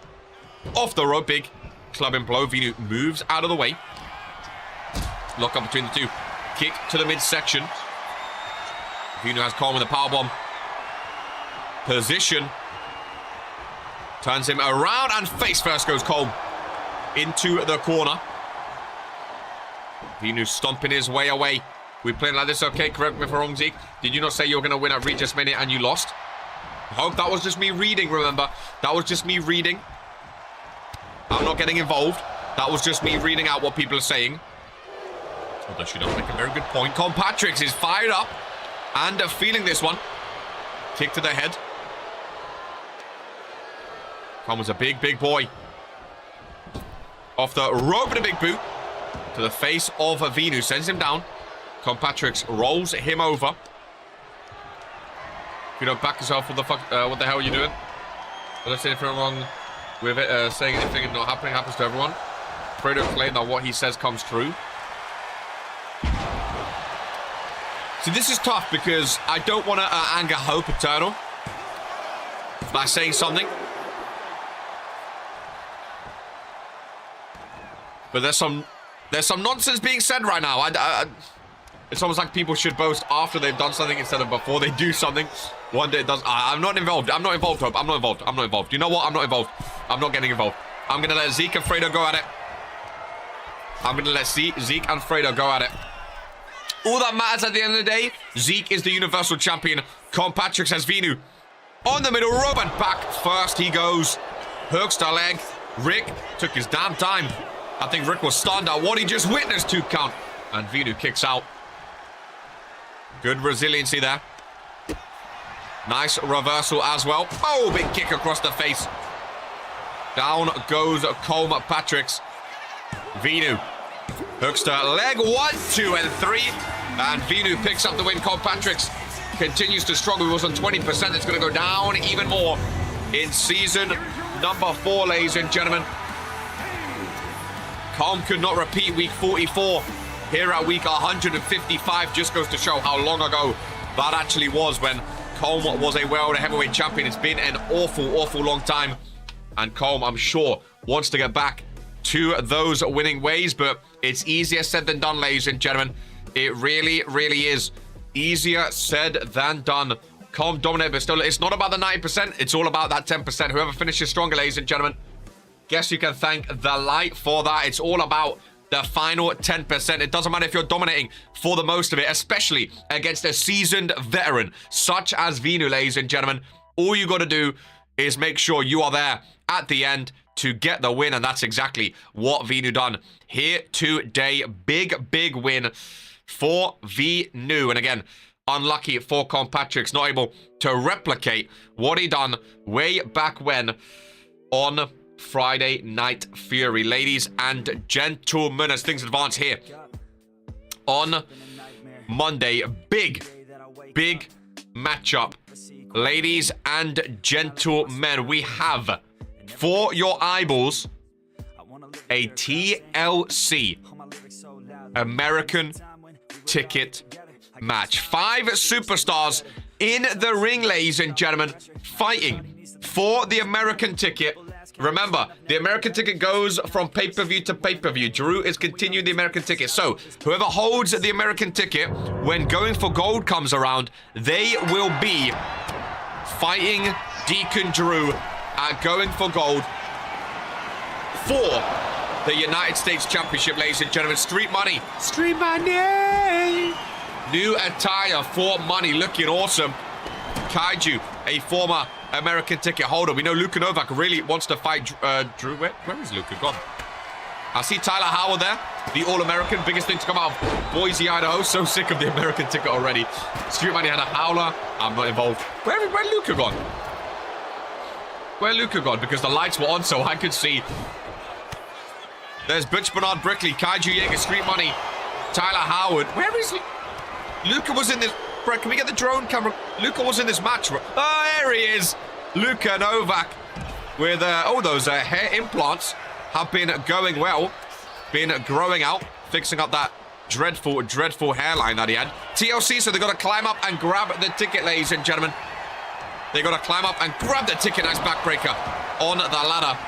Off the rope, big clubbing blow. Venu moves out of the way. Lock up between the two. Kick to the midsection. Venu has Calm with a powerbomb. Position. Turns him around and face first goes Calm into the corner. Venu stomping his way away. We playing like this, okay? Correct me if I'm wrong, Zeke. Did you not say you were going to win at Regents Minute and you lost? I hope that was just me reading, remember. That was just me reading. I'm not getting involved. That was just me reading out what people are saying. Although she does make a very good point. Colin Patrick is fired up and feeling this one. Kick to the head. Colin was a big, big boy. Off the rope and a big boot to the face of Venu. Sends him down. Colin Patrick rolls him over. If you don't back yourself, what the hell are you doing? Did I say anything wrong with it? Saying anything and not happening happens to everyone. Fredo claimed that what he says comes true. See, this is tough because I don't want to anger Hope Eternal by saying something. But there's some nonsense being said right now. It's almost like people should boast after they've done something instead of before they do something. One day it does. I'm not involved. I'm not involved, Hope. I'm not involved. I'm not involved. You know what? I'm not involved. I'm not getting involved. I'm going to let Zeke and Fredo go at it. I'm going to let Zeke and Fredo go at it. All that matters at the end of the day, Zeke is the Universal Champion. Colin Patrick has Venu on the middle rope and back first he goes. Hooks the leg. Rick took his damn time. I think Rick was stunned at what he just witnessed. 2 count. And Venu kicks out. Good resiliency there. Nice reversal as well. Oh, big kick across the face. Down goes Colin Patrick. Venu hooks the leg. 1, 2, and 3. And Venu picks up the win. Colin Patrick continues to struggle. He was on 20%. It's going to go down even more in season number 4, ladies and gentlemen. Colin could not repeat week 44 here at week 155. Just goes to show how long ago that actually was when Colin was a world heavyweight champion. It's been an awful long time. And Colin, I'm sure, wants to get back to those winning ways, but it's easier said than done, ladies and gentlemen. It really is easier said than done. Colin dominated, but still, it's not about the 90%. It's all about that 10%. Whoever finishes stronger, ladies and gentlemen, guess you can thank the light for that. It's all about the final 10%. It doesn't matter if you're dominating for the most of it, especially against a seasoned veteran such as Venu, ladies and gentlemen. All you got to do is make sure you are there at the end to get the win, and that's exactly what Venu done here today. Big win for Venu. And again, unlucky for Colin Patrick, not able to replicate what he done way back when on Friday Night Fury. Ladies and gentlemen, as things advance here on Monday, big matchup. Ladies and gentlemen, we have for your eyeballs a TLC American ticket match. 5 superstars in the ring, ladies and gentlemen, fighting for the American ticket. Remember, the American ticket goes from pay-per-view to pay-per-view. Drew is continuing the American ticket. So, whoever holds the American ticket, when Going for Gold comes around, they will be fighting Deacon Drew at Going for Gold for the United States Championship, ladies and gentlemen. Street Money. Street Money! New attire for Money, looking awesome. Kaiju, a former American ticket holder. We know Luka Novak really wants to fight Drew. Where is Luka gone? I see Tyler Howard there, the All-American, biggest thing to come out of Boise, Idaho. So sick of the American ticket already. Street Money had a howler. I'm not involved. Where Luka gone? Where Luka gone? Because the lights were on, so I could see. There's Butch Bernard Brickley, Kaiju Yeager, Street Money, Tyler Howard. Where is he? Luka was in this. Brett, can we get the drone camera? Luka was in this match. Oh, there he is. Luka Novak with, those hair implants have been going well. Been growing out fixing up that dreadful, dreadful hairline that he had. TLC, so they got to climb up and grab the ticket, ladies and gentlemen. They got to climb up and grab the ticket. Nice backbreaker on the ladder.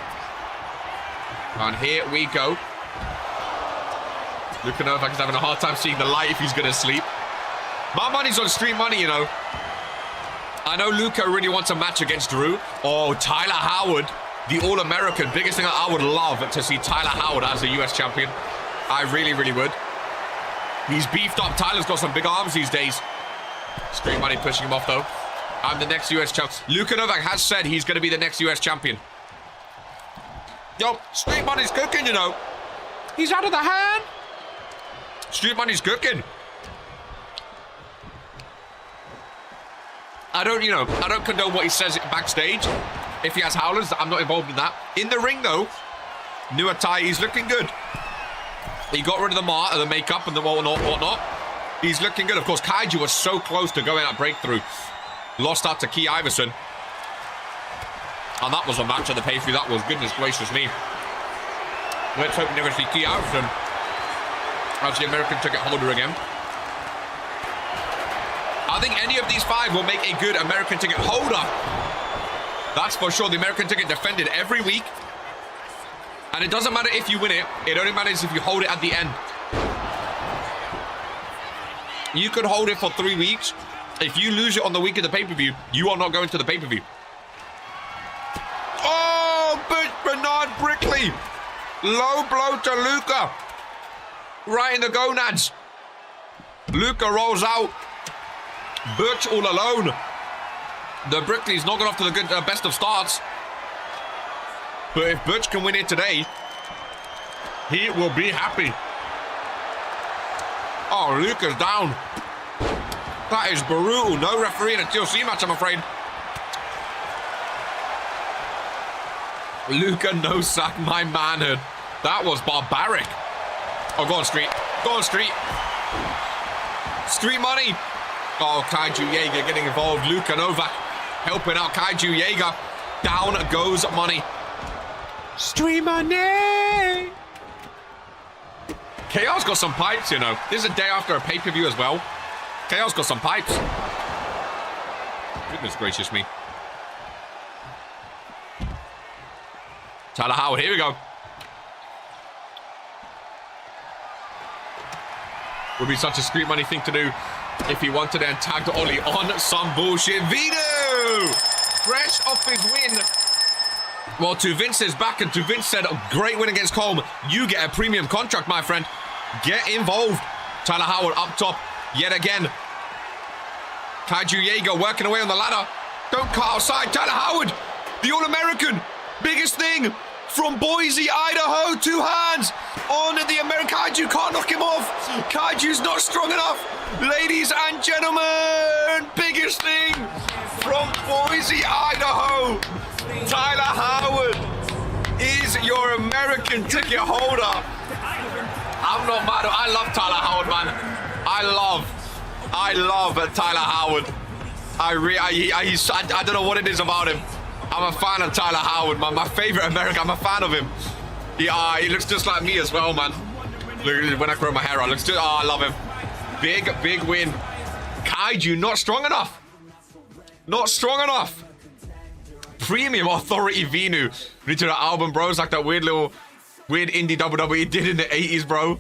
And here we go. Luka Novak is having a hard time seeing the light if he's going to sleep. My money's on Street Money, you know. I know Luka really wants a match against Drew. Oh, Tyler Howard, the All-American. Biggest thing I would love to see Tyler Howard as a US champion. I really, really would. He's beefed up. Tyler's got some big arms these days. Street Money pushing him off, though. I'm the next US champion. Luka Novak has said he's going to be the next US champion. Yo, Street Money's cooking, you know. He's out of the hand. Street Money's cooking. I don't condone what he says backstage. If he has howlers, I'm not involved in that. In the ring, though, Nuatai, he's looking good. He got rid of the makeup and the whatnot. He's looking good. Of course, Kaiju was so close to going at breakthrough. Lost out to Key Iverson. And that was a match of the pay-per-view. That was, goodness gracious me. Let's hope we never see Key Iverson as the American ticket holder again. I think any of these 5 will make a good American ticket holder. That's for sure. The American ticket defended every week. And it doesn't matter if you win it. It only matters if you hold it at the end. You could hold it for 3 weeks. If you lose it on the week of the pay-per-view, you are not going to the pay-per-view. Oh, Bernard Brickley. Low blow to Luka. Right in the gonads. Luka rolls out. Butch all alone. The Brickley's not got off to the good best of starts. But if Butch can win it today, he will be happy. Oh, Luka's down. That is brutal. No referee in a TLC match, I'm afraid. Luka no-sack my manhood. That was barbaric. Oh, go on, Street. Go on, Street. Street Money. Oh, Kaiju Jaeger getting involved. Luka Novak helping out Kaiju Jaeger. Down goes Money. Street Money. Chaos got some pipes, you know. This is a day after a pay-per-view as well. Chaos got some pipes. Goodness gracious me. Tyler Howard, here we go. Would be such a Street Money thing to do if he wanted to and tagged Ollie on some bullshit. Venu! Fresh off his win. Well, to Vince's back, and to Vince said, great win against Colm. You get a premium contract, my friend. Get involved. Tyler Howard up top yet again. Kaiju Jaeger working away on the ladder. Don't cut outside. Tyler Howard, the All-American. Biggest thing from Boise, Idaho. 2 hands on the American. Kaiju can't knock him off. Kaiju's not strong enough. Ladies and gentlemen, biggest thing from Boise, Idaho. Tyler Howard is your American ticket holder. I'm not mad. I love Tyler Howard, man. I love Tyler Howard. I don't know what it is about him. I'm a fan of Tyler Howard, man. My favorite American. I'm a fan of him. He looks just like me as well, man. Look, when I grow my hair out, looks just. Oh, I love him. Big win. Kaiju not strong enough. Not strong enough. Premium Authority Venu. We need to do an album, bro. It's like that weird indie WWE did in the 80s, bro.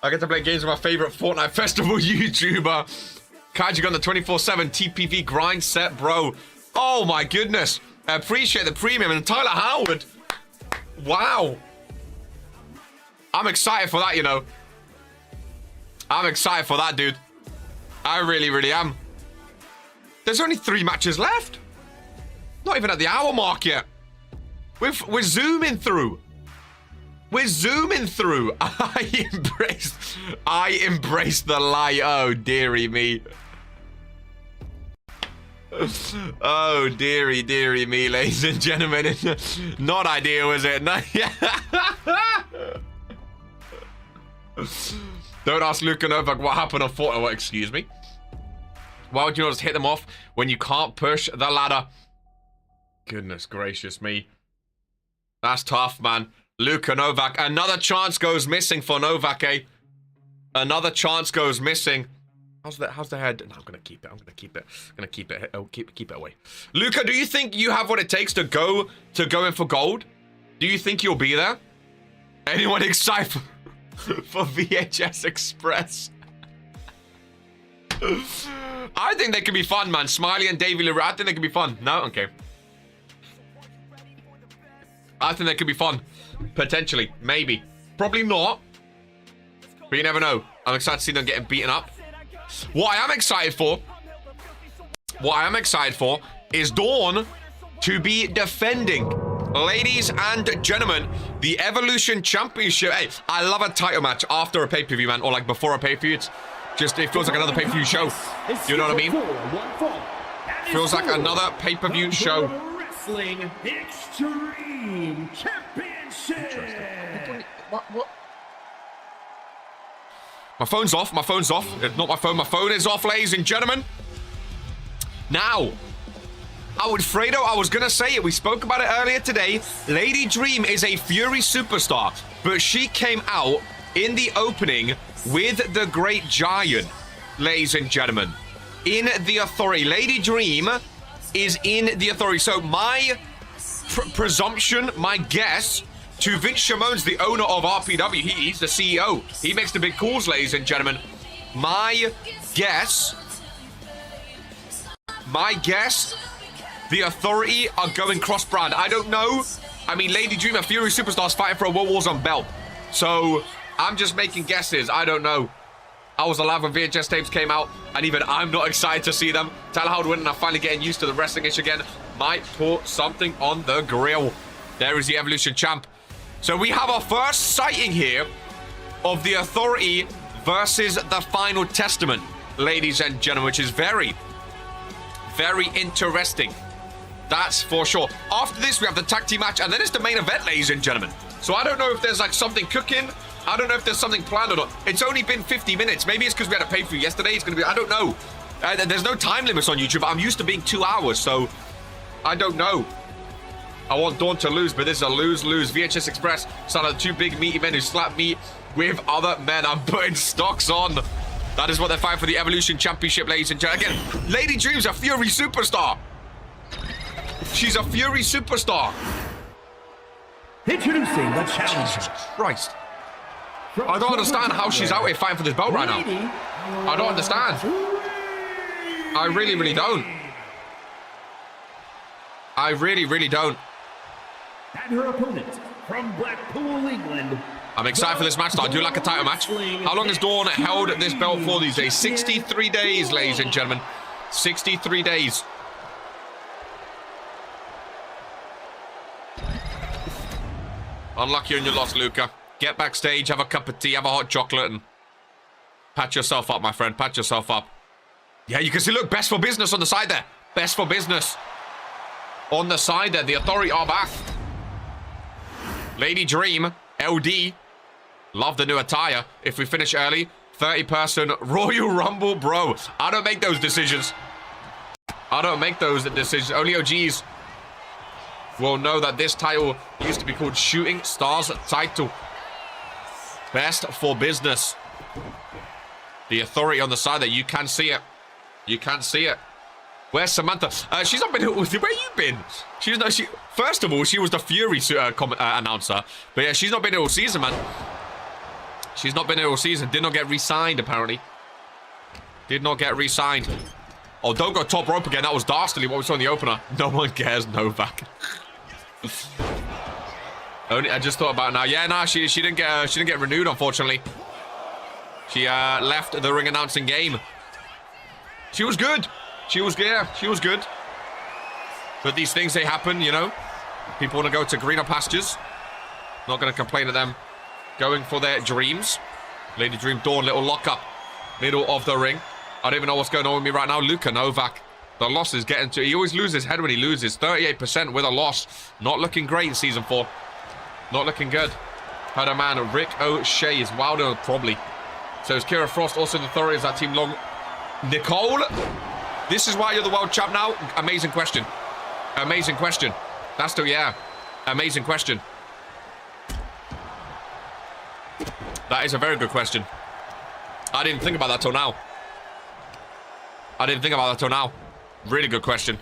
I get to play games with my favorite Fortnite Festival YouTuber. Kaiju got the 24/7 TPV grind set, bro. Oh my goodness. I appreciate the premium. And Tyler Howard. Wow. I'm excited for that, you know. I'm excited for that, dude. I really, really am. There's only 3 matches left. Not even at the hour mark yet. We're zooming through. We're zooming through. I embrace the lie. Oh, dearie me. Oh, dearie me, ladies and gentlemen. Not ideal, is it? No. Don't ask Luka Novak what happened on Fortnite. Oh, excuse me. Why would you not just hit them off when you can't push the ladder? Goodness gracious me. That's tough, man. Luka Novak. Another chance goes missing for Novak, eh? Another chance goes missing. How's the head? No, I'm gonna keep it. I'm gonna keep it. I'm gonna keep it. Oh, keep it away. Luka, do you think you have what it takes to go in for gold? Do you think you'll be there? Anyone excited for VHS Express? I think they could be fun, man. Smiley and Davey LaRue. I think they could be fun. No? Okay. I think they could be fun. Potentially. Maybe. Probably not. But you never know. I'm excited to see them getting beaten up. What I am excited for is Dawn to be defending, ladies and gentlemen, the Evolution Championship. Hey, I love a title match after a pay-per-view, man, or like before a pay-per-view. It feels like another pay-per-view show. You know what I mean? Feels like another pay-per-view show. Wrestling Extreme Championship. What? My phone's off. My phone's off. It's not my phone. My phone is off, ladies and gentlemen. Now, Fredo, I was going to say it. We spoke about it earlier today. Lady Dream is a Fury superstar, but she came out in the opening with the Great Giant, ladies and gentlemen, in the Authority. Lady Dream is in the Authority. So my presumption, my guess, to Vince Shimone's the owner of RPW. He's the CEO. He makes the big calls, ladies and gentlemen. My guess, the Authority are going cross-brand. I don't know. I mean, Lady Dream, a Fury superstar's fighting for a Warzone belt. So I'm just making guesses. I don't know. I was alive when VHS tapes came out, and even I'm not excited to see them. Tyler Howard winning, I'm finally getting used to the wrestling-ish again. Might put something on the grill. There is the Evolution champ. So we have our first sighting here of the Authority versus the Final Testament, ladies and gentlemen, which is very, very interesting. That's for sure. After this, we have the tag team match, and then it's the main event, ladies and gentlemen. So I don't know if there's like something cooking. I don't know if there's something planned or not. It's only been 50 minutes. Maybe it's because we had a pay-per-view yesterday. It's going to be, I don't know. There's no time limits on YouTube. I'm used to being 2 hours, so I don't know. I want Dawn to lose, but this is a lose-lose. VHS Express, son of the two big meaty men who slap me with other men. I'm putting stocks on. That is what they're fighting for, the Evolution Championship, ladies and gentlemen. Again, Lady Dream's a Fury superstar. She's a Fury superstar. Introducing the challenger. Jesus Christ. I don't understand how she's out here fighting for this belt right now. I don't understand. I really, really don't. I really, really don't. And her opponent from Blackpool, England. I'm excited for this match, though. I do like a title match. How long has Dawn held this belt for these days? 63 days, ladies and gentlemen. 63 days. Unlucky on your loss, Luca. Get backstage, have a cup of tea, have a hot chocolate, and pat yourself up, my friend. Pat yourself up. Yeah, you can see, look, best for business on the side there. Best for business. On the side there, the Authority are back. Lady Dream, LD. Love the new attire. If we finish early, 30-person Royal Rumble, bro. I don't make those decisions. I don't make those decisions. Only OGs will know that this title used to be called Shooting Stars title. Best for business. The Authority on the side there. You can see it. You can see it. Where's Samantha? She's not been. Where you been? First of all, she was the Fury announcer. But yeah, she's not been here all season, man. She's not been here all season. Did not get re-signed, apparently. Did not get re-signed. Oh, don't go top rope again. That was dastardly what we saw in the opener. No one cares, Novak. I just thought about it now. Yeah, nah, she didn't get renewed, unfortunately. She left the ring announcing game. She was good. She was good. But these things, they happen, you know. People want to go to greener pastures. Not going to complain at them going for their dreams. Lady Dream, Dawn, little lockup. Middle of the ring. I don't even know what's going on with me right now. Luka Novak. The loss is getting to... He always loses his head when he loses. 38% with a loss. Not looking great in Season 4. Not looking good. Had a man, Rick O'Shea, is Wilder, probably. So is Kira Frost, also in the Authority. Is that team long? Nicole... This is why you're the world champ now? Amazing question. Amazing question. That's still, yeah. Amazing question. That is a very good question. I didn't think about that till now. Really good question.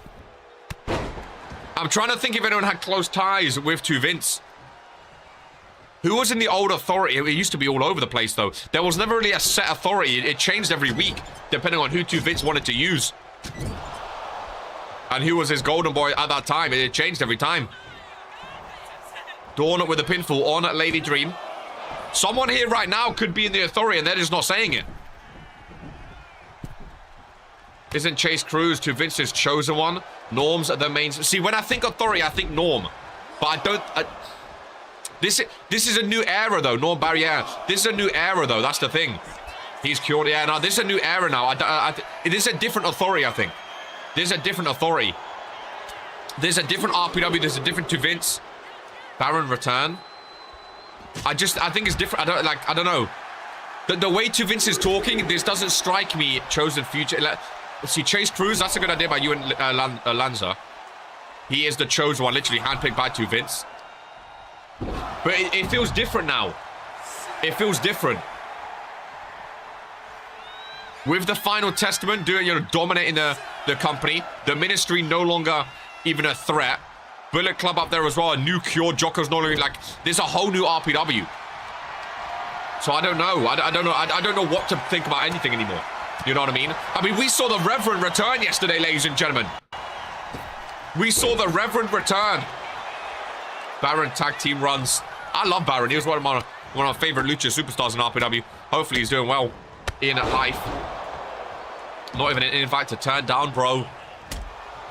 I'm trying to think if anyone had close ties with 2 Vince. Who was in the old authority? It used to be all over the place, though. There was never really a set authority. It changed every week, depending on who 2 Vince wanted to use. And who was his golden boy at that time. It changed every time. Dawn with a pinfall on Lady Dream. Someone here right now could be in the authority, and they're just not saying it. Isn't Chase Cruz 2 Vince's chosen one? Norm's the main... See, when I think authority, I think Norm. But I don't... This is a new era, though. Norm Barriere. This is a new era, though. That's the thing. He's cured. Yeah, no, this is a new era now. This is a different authority, I think. There's a different authority. There's a different RPW. There's a different 2 Vince. Baron return. I think it's different. I don't know. The way 2 Vince is talking, this doesn't strike me chosen future. Let's see, Chase Cruz. That's a good idea by you and Lanza. He is the chosen one, literally handpicked by 2 Vince. But it feels different now. It feels different. With the final testament dominating the company, the ministry no longer even a threat. Bullet Club up there as well. A new cure. Jocko's no longer like. There's a whole new RPW. So I don't know. I don't know what to think about anything anymore. You know what I mean? I mean, we saw the Reverend return yesterday, ladies and gentlemen. We saw the Reverend return. Baron tag team runs. I love Baron. He was one of my favorite lucha superstars in RPW. Hopefully he's doing well in life. Not even an invite to turn down, bro.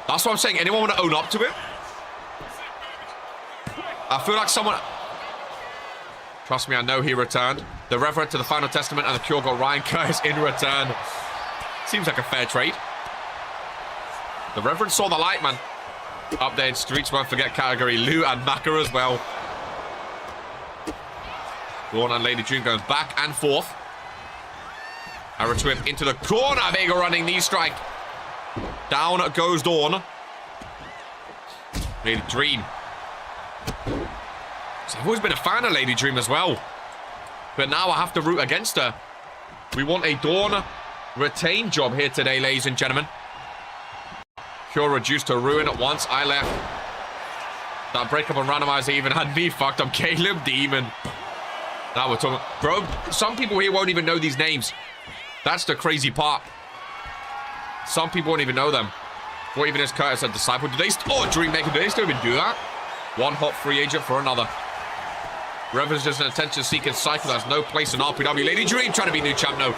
That's what I'm saying. Anyone want to own up to it? I feel like someone... Trust me, I know he returned. The Reverend to the Final Testament and the Cure got Ryan Curtis in return. Seems like a fair trade. The Reverend saw the light, man. Up there in Streets, won't forget category. Lou and Maka as well. Dawn and Lady Dream going back and forth. Arrow Twip into the corner. Vega running knee strike. Down goes Dawn. Lady Dream. So I've always been a fan of Lady Dream as well. But now I have to root against her. We want a Dawn retain job here today, ladies and gentlemen. Cure reduced to ruin once I left. That breakup and randomizer even had me fucked up. Caleb Demon. Now we're talking... Bro, some people here won't even know these names. That's the crazy part. Some people won't even know them. Or even as Curtis a disciple. Do they... Dreammaker, do they still even do that? One hot free agent for another. Reverend's just an attention-seeking cycle. That's no place in RPW. Lady Dream trying to be new champ. No.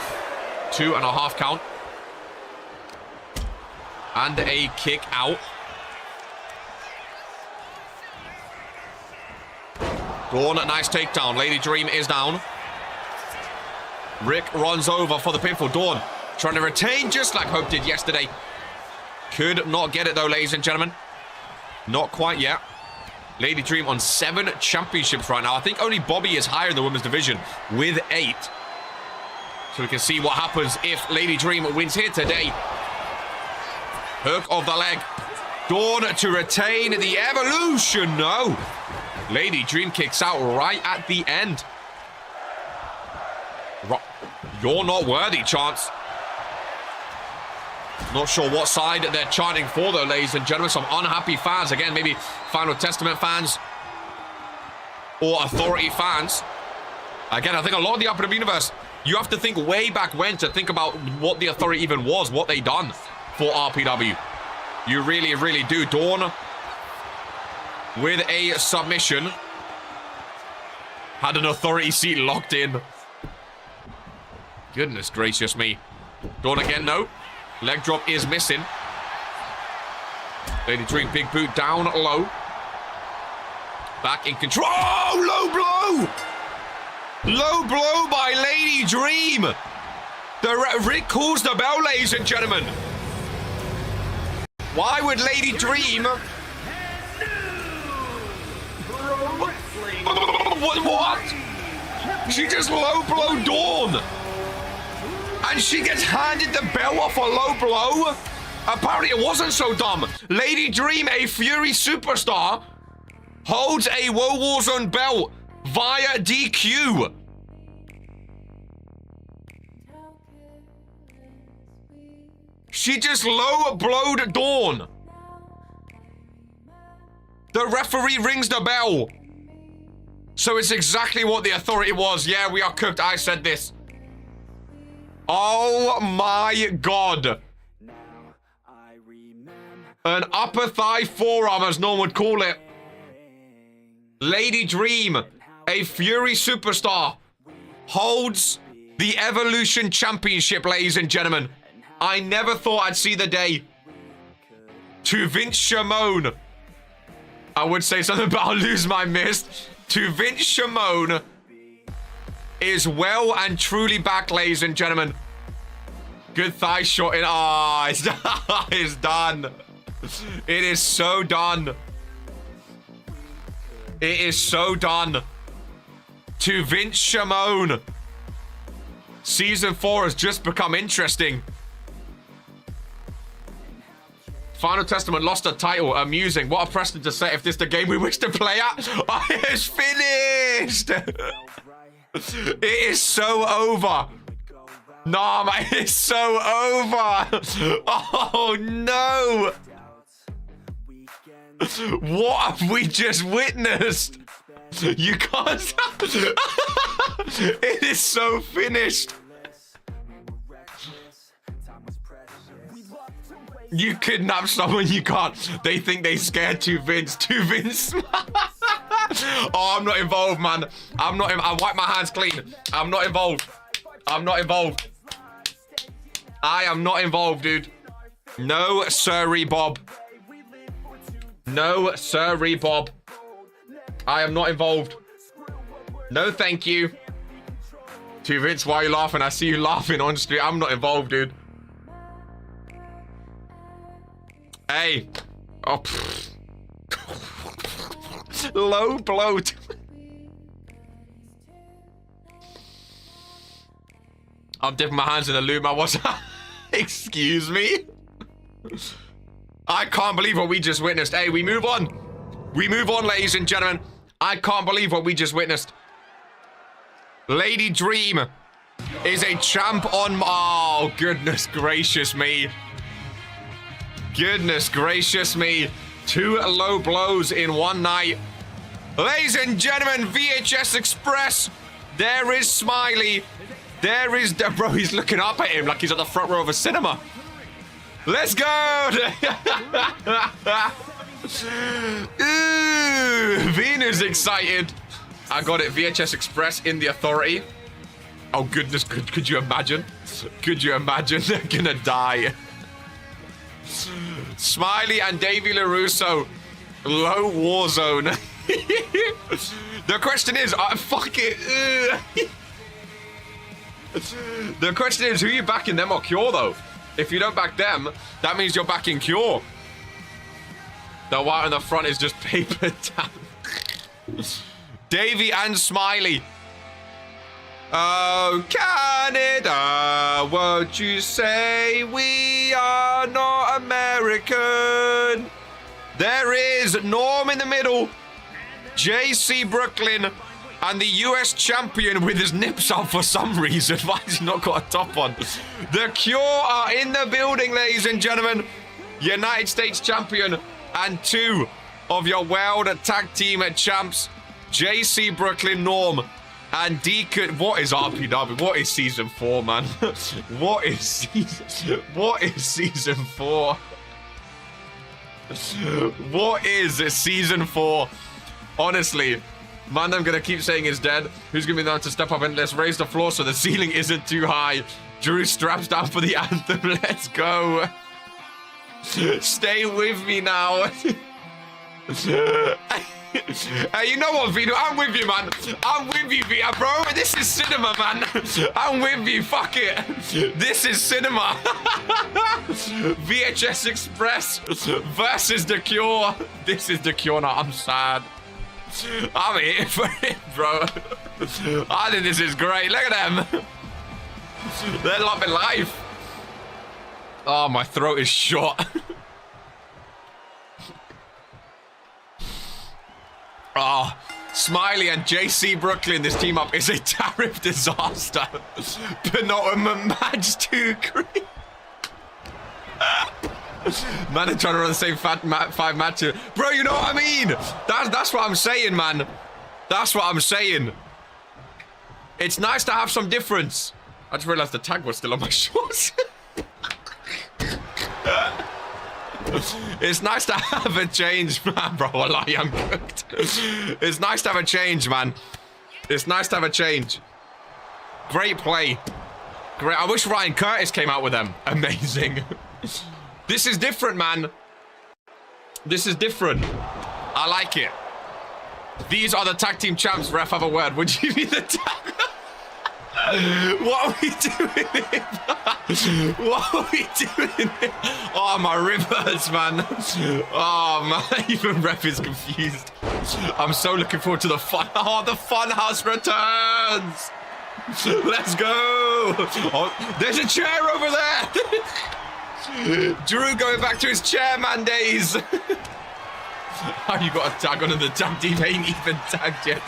2.5 count. And a kick out. Dawn, nice takedown. Lady Dream is down. Rick runs over for the pinfall. Dawn trying to retain just like Hope did yesterday. Could not get it though, ladies and gentlemen. Not quite yet. Lady Dream on 7 championships right now. I think only Bobby is higher in the women's division with 8. So we can see what happens if Lady Dream wins here today. Hook of the leg. Dawn to retain the evolution. No. Lady Dream kicks out right at the end. You're not worthy, Chance. Not sure what side they're chanting for, though, ladies and gentlemen. Some unhappy fans. Again, maybe Final Testament fans or Authority fans. Again, I think a lot of the RPW universe, you have to think way back when to think about what the Authority even was, what they done for RPW. You really, really do. Dawn with a submission. Had an Authority seat locked in. Goodness gracious me. Dawn again, no. Leg drop is missing. Lady Dream, big boot down low. Back in control. Oh, low blow. Low blow by Lady Dream. Rick calls the bell, ladies and gentlemen. Why would Lady Dream... What? She just low blow Dawn. And she gets handed the bell off a low blow. Apparently it wasn't so dumb. Lady Dream, a Fury superstar, holds a WOAH Warzone belt via DQ. She just low blowed Dawn. The referee rings the bell. So it's exactly what the authority was. Yeah, we are cooked. I said this. Oh my God. An upper thigh forearm, as no one would call it. Lady Dream, a Fury superstar, holds the Evolution Championship, ladies and gentlemen. I never thought I'd see the day. To Vince Shimon. I would say something, but I'll lose my mist. To Vince Shimon is well and truly back, ladies and gentlemen. Good thigh shot in. Ah, it's done. It's done. It is so done. It is so done. To Vince Shimon. Season 4 has just become interesting. Final Testament lost a title. Amusing. What a precedent to set if this is the game we wish to play at. Oh, it's finished. It is so over. Nah, man, it's so over. Oh, no. What have we just witnessed? You can't. It is so finished. You kidnap someone, you can't. They think they scared to Vince. To Vince. Oh, I'm not involved, man. I'm not. I wipe my hands clean. I'm not involved. I'm not involved. I am not involved, dude. No, sorry, Bob. No, sorry, Bob. I am not involved. No, thank you. To Vince, why are you laughing? I see you laughing on street. I'm not involved, dude. Hey. Oh. Pfft. Low blow. I'm dipping my hands in the lube. I was. Excuse me. I can't believe what we just witnessed. Hey, we move on. We move on, ladies and gentlemen. I can't believe what we just witnessed. Lady Dream is a champ on... Oh, goodness gracious me. Goodness gracious me. 2 low blows in one night. Ladies and gentlemen, VHS Express. There is Smiley. There is... Bro, he's looking up at him like he's at the front row of a cinema. Let's go! Ooh, Venu's excited. I got it. VHS Express in the authority. Oh, goodness. Could you imagine? Could you imagine? They're gonna die. Smiley and Davey LaRusso. Low Warzone. The question is... fuck it. The question is, who are you backing, them or Cure, though? If you don't back them, that means you're backing Cure. The white on the front is just paper towel. Davey and Smiley. Oh, Canada, won't you say we are not American? There is Norm in the middle. JC Brooklyn. And the US champion with his nips out for some reason. Why has he not got a top on? The Cure are in the building, ladies and gentlemen. United States champion and 2 of your world tag team champs. JC Brooklyn, Norm, and Deacon. What is RPW? What is season 4, man? What is season 4? What is season 4? Honestly. Man, I'm gonna keep saying is dead. Who's gonna be the one to step up and let's raise the floor so the ceiling isn't too high. Drew straps down for the anthem. Let's go. Stay with me now. Hey, you know what, Venu? I'm with you, man. I'm with you, Vito, bro. This is cinema, man. I'm with you. Fuck it. This is cinema. VHS Express versus The Cure. This is The Cure now. I'm sad. I'm here for it, bro. I think this is great. Look at them. They're loving life. Oh, my throat is short. Oh, Smiley and JC Brooklyn, this team up is a tariff disaster. Penultimate match 2 green. Man, they're trying to run the same 5 matches. Bro, you know what I mean? That's what I'm saying, man. That's what I'm saying. It's nice to have some difference. I just realized the tag was still on my shorts. It's nice to have a change, man, bro. Wallahi, I'm cooked. It's nice to have a change, man. It's nice to have a change. Great play. Great. I wish Ryan Curtis came out with them. Amazing. This is different, man. This is different. I like it. These are the tag team champs. Ref, have a word. Would you be the tag? What are we doing here? What are we doing here? Oh, my rivers, man. Oh, man. Even Ref is confused. I'm so looking forward to the fun. Oh, the fun house returns. Let's go. Oh, there's a chair over there. Drew going back to his chairman days. Oh, you got a tag on and the tag team ain't even tagged yet.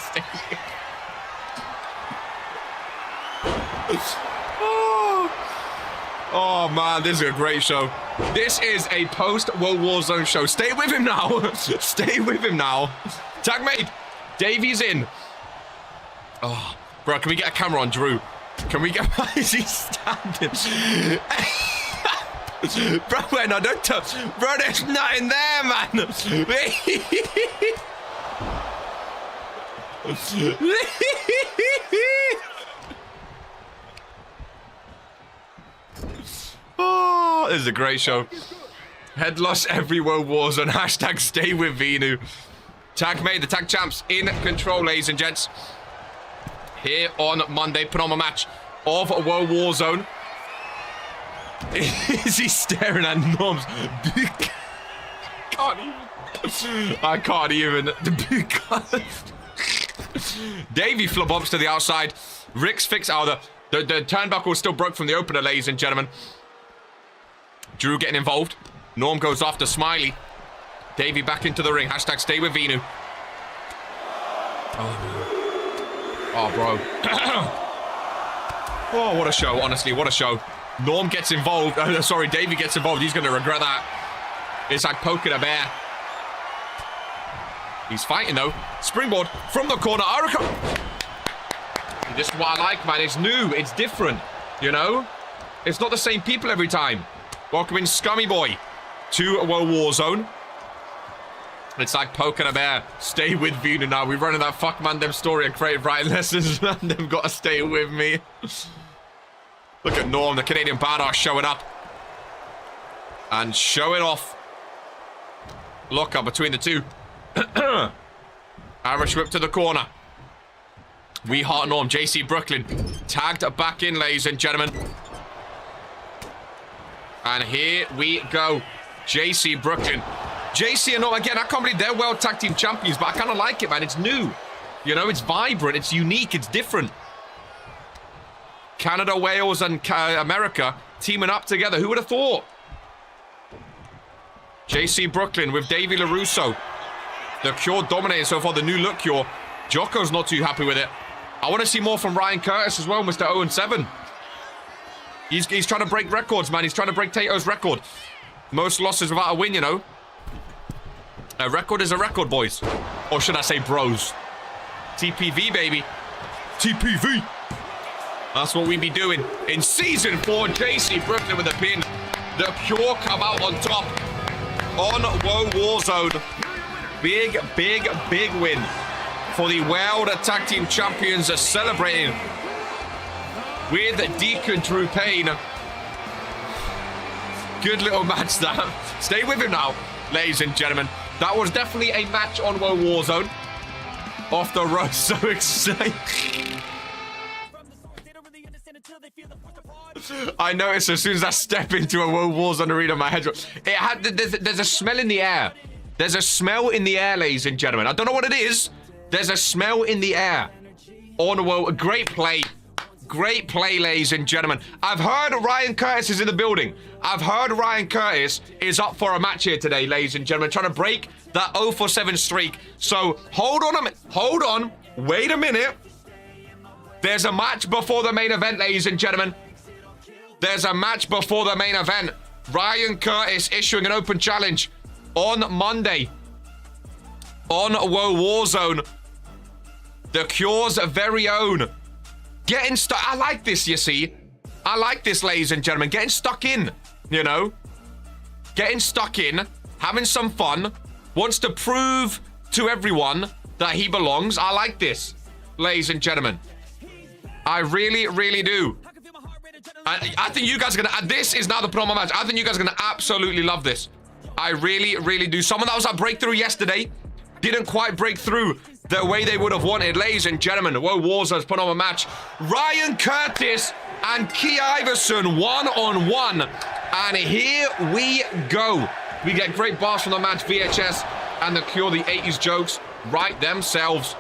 Oh man, this is a great show. This is a post-World Warzone show. Stay with him now. Stay with him now. Tag made. Davey's in. Oh, bro, can we get a camera on Drew? Can we get... Why is he standing? Bro, wait, no, don't touch. Bro, there's nothing there, man. Oh, this is a great show. Head loss every World Wars on hashtag stay with Venu. Tag made, the tag champs in control, ladies and gents. Here on Monday, put on a match of World Warzone. Is he staring at Norm's? I can't even. Davey flip bumps to the outside. Rick's fix out. The turnbuckle still broke from the opener, ladies and gentlemen. Drew getting involved. Norm goes after Smiley. Davey back into the ring. Hashtag stay with Venu. Oh, bro. Oh, what a show. Honestly, what a show. Norm gets involved. Sorry, Davey gets involved. He's going to regret that. It's like poking a bear. He's fighting, though. Springboard from the corner. This is what I like, man. It's new. It's different. You know? It's not the same people every time. Welcoming Scummy Boy to World Warzone. It's like poking a bear. Stay with Venu now. We're running that fuck man them story and creative writing lessons. Man them gotta stay with me. Look at Norm, the Canadian badass, showing up. And showing off. Lock up between the two. Irish whip to the corner. We Heart Norm, JC Brooklyn. Tagged back in, ladies and gentlemen. And here we go. JC Brooklyn. JC and Norm, again, I can't believe they're World Tag Team Champions, but I kind of like it, man. It's new. You know, it's vibrant, it's unique, it's different. Canada, Wales, and America teaming up together. Who would have thought? JC Brooklyn with Davey LaRusso. The Cure dominating so far, the new look Cure. Jocko's not too happy with it. I want to see more from Ryan Curtis as well, Mr. 0-7. He's trying to break records, man. He's trying to break Tato's record. Most losses without a win, you know. A record is a record, boys. Or should I say bros? TPV, baby. TPV. That's what we be doing. In Season 4, JC Brooklyn with a pin. The Pure come out on top. On World Warzone. Big, big, big win. For the World Tag Team Champions are celebrating with Deacon Drew Payne. Good little match that. Stay with him now, ladies and gentlemen. That was definitely a match on World Warzone. Off the road, so excited. I noticed as soon as I step into a World Warzone arena, my head. There's a smell in the air. There's a smell in the air, ladies and gentlemen. I don't know what it is. There's a smell in the air. On a world, great play. Great play, ladies and gentlemen. I've heard Ryan Curtis is in the building. I've heard Ryan Curtis is up for a match here today, ladies and gentlemen. Trying to break that 0-for-7 streak. So, hold on a minute. Hold on. Wait a minute. There's a match before the main event, ladies and gentlemen. There's a match before the main event. Ryan Curtis issuing an open challenge on Monday on WOAH Warzone. The Cure's very own. Getting stuck. I like this, you see. I like this, ladies and gentlemen. Getting stuck in, you know. Getting stuck in. Having some fun. Wants to prove to everyone that he belongs. I like this, ladies and gentlemen. I really, really do. I think you guys are going to... This is now the promo match. I think you guys are going to absolutely love this. I really, really do. Someone that was at breakthrough yesterday didn't quite break through the way they would have wanted. Ladies and gentlemen, WOAH Warzone's put on a match. Ryan Curtis and Key Iverson one-on-one. And here we go. We get great bars from the match. VHS and the Cure, the 80s jokes, write themselves.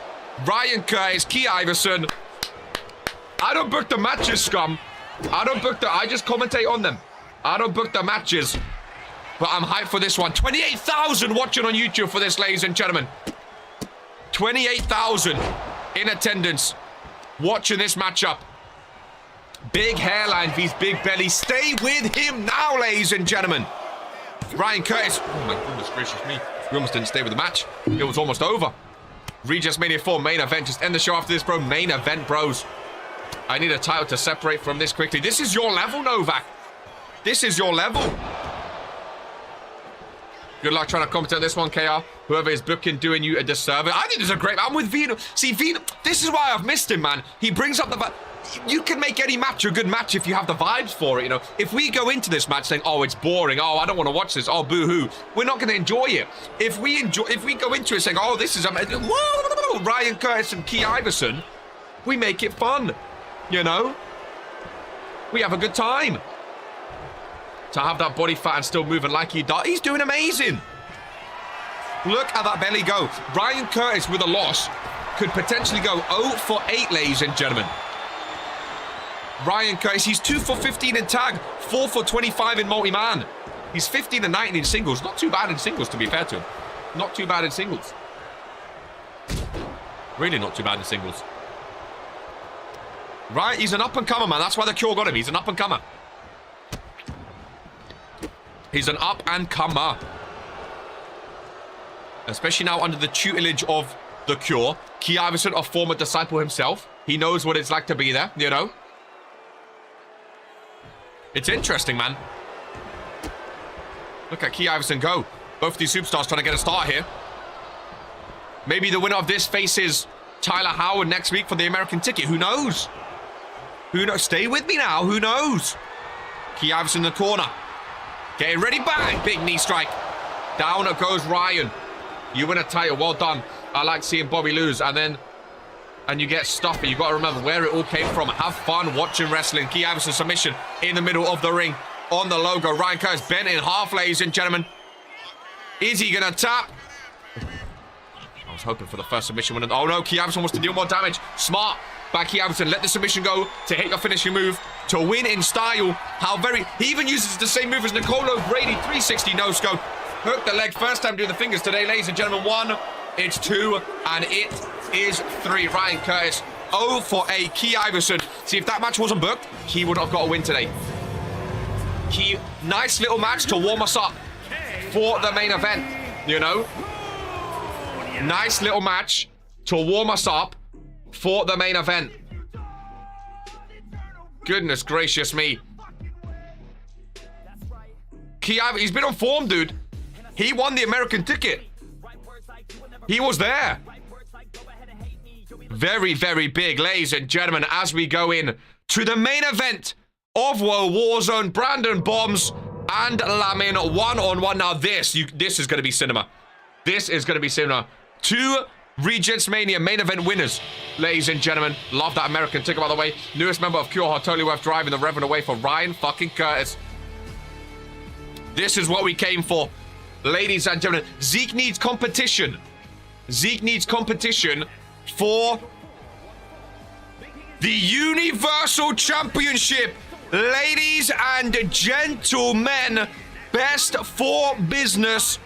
Ryan Curtis, Key Iverson. I don't book the matches, scum. I just commentate on them. I don't book the matches. But I'm hyped for this one. 28,000 watching on YouTube for this, ladies and gentlemen. 28,000 in attendance watching this matchup. Big hairline, these big bellies. Stay with him now, ladies and gentlemen. Ryan Curtis. Oh my goodness gracious me. We almost didn't stay with the match. It was almost over. Regents Mania 4 main event. Just end the show after this, bro. Main event, bros. I need a title to separate from this quickly. This is your level, Novak. This is your level. Good luck trying to commentate this one, KR. Whoever is booking, doing you a disservice. I think this is a great... I'm with Venu. See, Venu... This is why I've missed him, man. He brings up the... You can make any match a good match if you have the vibes for it, you know. If we go into this match saying, oh, it's boring. Oh, I don't want to watch this. Oh, boo-hoo. We're not going to enjoy it. If we go into it saying, oh, this is... Whoa, Ryan Curtis and Key Iverson, we make it fun, you know. We have a good time. To have that body fat and still moving like he does. He's doing amazing. Look at that belly go. Ryan Curtis with a loss could potentially go 0 for 8, ladies and gentlemen. Ryan Curtis, he's 2 for 15 in tag, 4 for 25 in multi-man. He's 15 and 19 in singles. Not too bad in singles, to be fair to him. Not too bad in singles. Really not too bad in singles. Right, he's an up-and-comer, man. That's why the Cure got him. He's an up-and-comer. He's an up-and-comer. Especially now under the tutelage of the Cure. Key Iverson, a former disciple himself. He knows what it's like to be there, you know. It's interesting, man. Look at Key Iverson go. Both these superstars trying to get a start here. Maybe the winner of this faces Tyler Howard next week for the American ticket. Who knows? Who knows? Stay with me now. Who knows? Key Iverson in the corner. Getting ready, bang! Big knee strike. Down goes Ryan. You win a title, well done. I like seeing Bobby lose, and you get stuffy. You got to remember where it all came from. Have fun watching wrestling. Key Iverson submission in the middle of the ring on the logo. Ryan Curtis bent in half, ladies and gentlemen. Is he gonna tap? I was hoping for the first submission win. Oh no, Key Iverson wants to deal more damage. Smart. By Key Iverson, let the submission go to hit your finishing move, to win in style. He even uses the same move as Nicolo Brady, 360 no-scope. Hook the leg, first time doing the fingers today, ladies and gentlemen. 1, it's 2, and it is 3. Ryan Curtis, 0 for 8. Key Iverson. See, if that match wasn't booked, he would have got a win today. Nice little match to warm us up for the main event, you know. Nice little match to warm us up for the main event. Goodness gracious me. Key Iverson, he's been on form, dude. He won the American ticket. He was there. Very, very big, ladies and gentlemen, as we go in to the main event of WOAH Warzone. Brandon Bombs and Lamin one-on-one. Now this is going to be cinema. This is going to be cinema. 2 Regents Mania main event winners, ladies and gentlemen. Love that American ticket, by the way. Newest member of Cure, totally worth driving the Reverend away for Ryan fucking Curtis. This is what we came for, ladies and gentlemen. Zeke needs competition. Zeke needs competition for the Universal Championship. Ladies and gentlemen, best for business,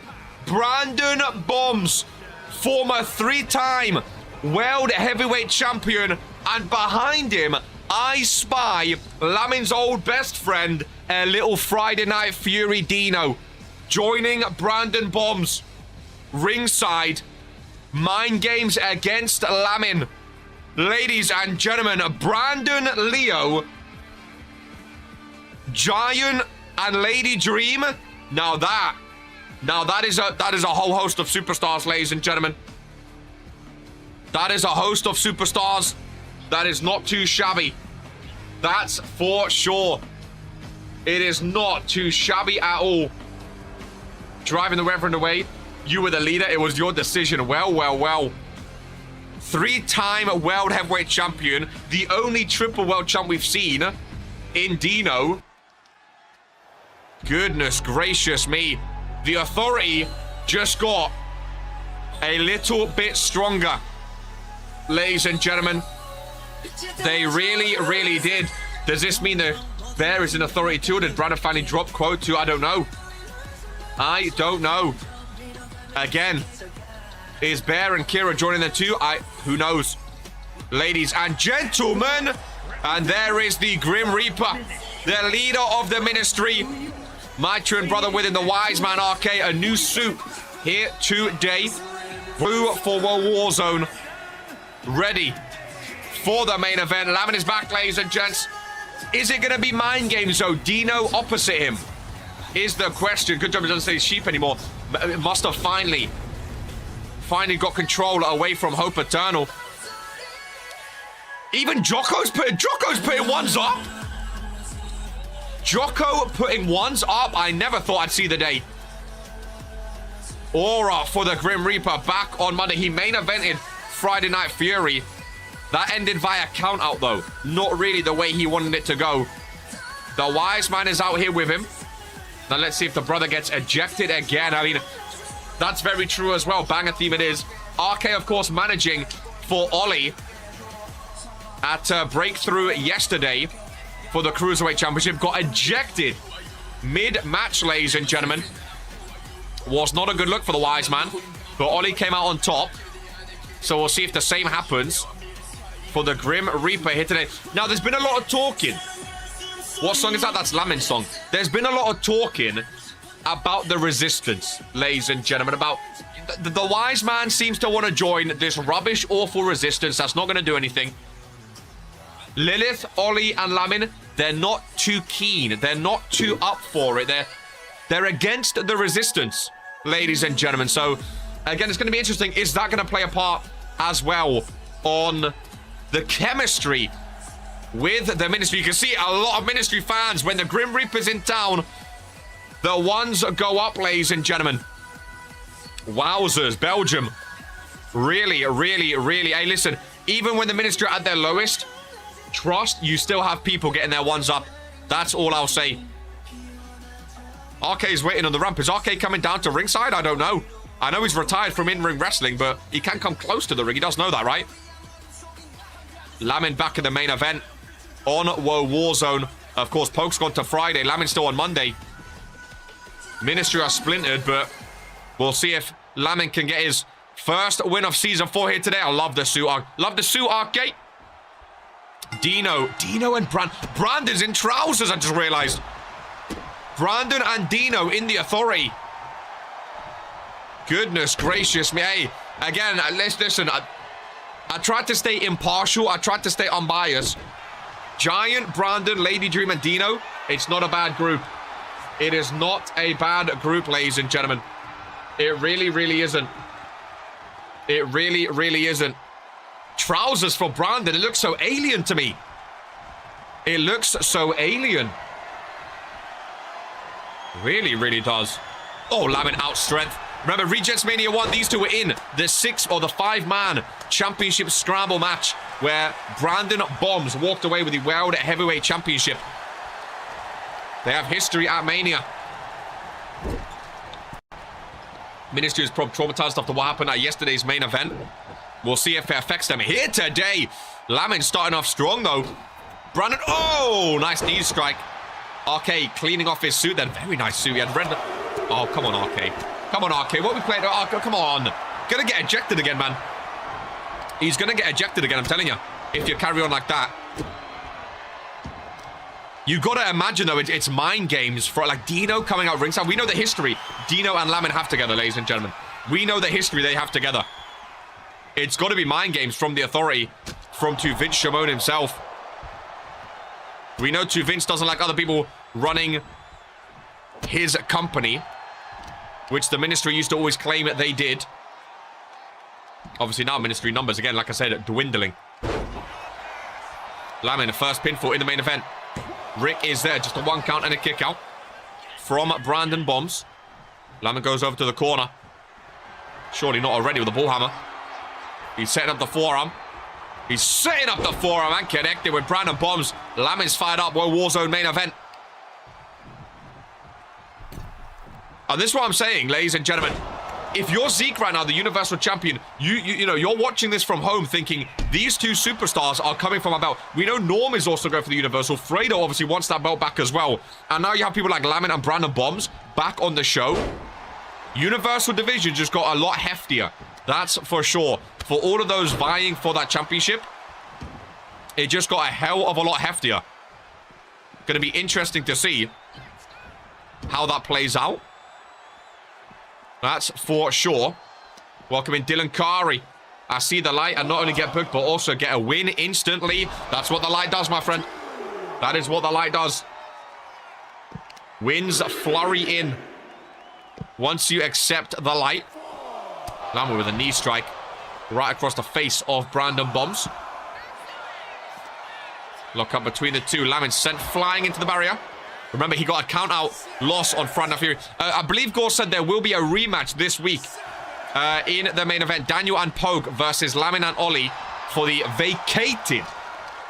Brandon Bombs, former 3-time World Heavyweight Champion, and behind him, I spy Lamin's old best friend, a little Friday Night Fury Dino, joining Brandon Bombs ringside. Mind games against Lamin. Ladies and gentlemen, Brandon Leo, Giant, and Lady Dream. Now that is a whole host of superstars, ladies and gentlemen. That is a host of superstars. That is not too shabby. That's for sure. It is not too shabby at all. Driving the Reverend away. You were the leader. It was your decision. Well, well, well. 3-time World Heavyweight Champion. The only triple world champ we've seen in Dino. Goodness gracious me. The Authority just got a little bit stronger. Ladies and gentlemen, they really, really did. Does this mean the Bear is in Authority too? Or did Brandon finally drop Quote too? I don't know. I don't know. Again, is Bear and Kira joining the two? Who knows? Ladies and gentlemen, and there is the Grim Reaper, the leader of the ministry. My twin brother within the Wise Man RK, a new suit here today. Blue for Warzone. Ready for the main event. Lamin is back, ladies and gents. Is it going to be mind games, though? Dino opposite him is the question. Good job he doesn't say sheep anymore. It must have finally got control away from Hope Eternal. Even Jocko's putting ones up. Jocko putting ones up. I never thought I'd see the day. Aura for the Grim Reaper back on Monday. He main evented Friday Night Fury. That ended via count out though. Not really the way he wanted it to go. The Wise Man is out here with him. Now let's see if the brother gets ejected again. I mean, that's very true as well. Banger theme it is. RK, of course, managing for Ollie at Breakthrough yesterday for the Cruiserweight Championship. Got ejected mid-match, ladies and gentlemen. Was not a good look for the Wise Man. But Ollie came out on top. So we'll see if the same happens for the Grim Reaper here today. Now, there's been a lot of talking. What song is that? That's Lamin's song. There's been a lot of talking about the Resistance, ladies and gentlemen. About the Wise Man seems to want to join this rubbish, awful Resistance that's not going to do anything. Lilith, Ollie, and Lamin, they're not too keen. They're not too up for it. They're against the Resistance, ladies and gentlemen. So, again, it's going to be interesting. Is that going to play a part as well on the chemistry with the ministry? You can see a lot of ministry fans when the Grim Reaper's in town. The ones go up, ladies and gentlemen. Wowzers, Belgium. Really, really, really. Hey, listen, even when the ministry are at their lowest, trust, you still have people getting their ones up. That's all I'll say. RK is waiting on the ramp. Is RK coming down to ringside? I don't know. I know he's retired from in-ring wrestling, but he can come close to the ring. He does know that, right? Lamin back in the main event on Warzone. Of course, Poke's gone to Friday. Lamin's still on Monday. Ministry are splintered, but we'll see if Lamin can get his first win of Season 4 here today. I love the suit. Love the suit, RK. Dino and Brandon's in trousers, I just realized. Brandon and Dino in the Authority. Goodness gracious me. Hey, again, listen. I tried to stay impartial. I tried to stay unbiased. Giant, Brandon, Lady Dream, and Dino. It's not a bad group. It is not a bad group, ladies and gentlemen. It really, really isn't. It really, really isn't. Trousers for Brandon. It looks so alien to me. It looks so alien. Really, really does. Oh, Lamin out strength. Remember, Regents Mania 1, these two were in the 6 or the 5-man championship scramble match where Brandon Bombs walked away with the World Heavyweight Championship. They have history at Mania. Ministry is probably traumatized after what happened at yesterday's main event. We'll see if it affects them here today. Lamin starting off strong, though. Brandon, oh, nice knee strike. RK cleaning off his suit then. Very nice suit. He had red. Oh, come on, RK. Come on, RK. What we played? Oh, come on. Gonna get ejected again, man. He's gonna get ejected again, I'm telling you. If you carry on like that. You got to imagine, though, it's mind games for, like, Dino coming out ringside. We know the history Dino and Lamin have together, ladies and gentlemen. We know the history they have together. It's got to be mind games from the Authority, from to Vince Shimon himself. We know to Vince doesn't like other people running his company, which the Ministry used to always claim that they did. Obviously now Ministry numbers, again, like I said, dwindling. Lamin, first pinfall in the main event. Rick is there, just a 1 count and a kick out from Brandon Bombs. Lamin goes over to the corner. Surely not already with the ball hammer. He's setting up the forearm. He's setting up the forearm and connected with Brandon Bombs. Lamin's fired up. Warzone main event. And this is what I'm saying, ladies and gentlemen. If you're Zeke right now, the Universal Champion, you know, you're watching this from home thinking these two superstars are coming from a belt. We know Norm is also going for the Universal. Fredo obviously wants that belt back as well. And now you have people like Lamin and Brandon Bombs back on the show. Universal Division just got a lot heftier. That's for sure. For all of those vying for that championship, it just got a hell of a lot heftier. Going to be interesting to see how that plays out. That's for sure. Welcoming Dylan Kari. I see the light and not only get booked, but also get a win instantly. That's what the light does, my friend. That is what the light does. Wins flurry in. Once you accept the light. Lamin with a knee strike right across the face of Brandon Bombs. Lock up between the two. Lamin sent flying into the barrier. Remember, he got a count-out loss on Friday Night Fury. I believe Gore said there will be a rematch this week in the main event. Daniel and Pogue versus Lamin and Ollie for the vacated,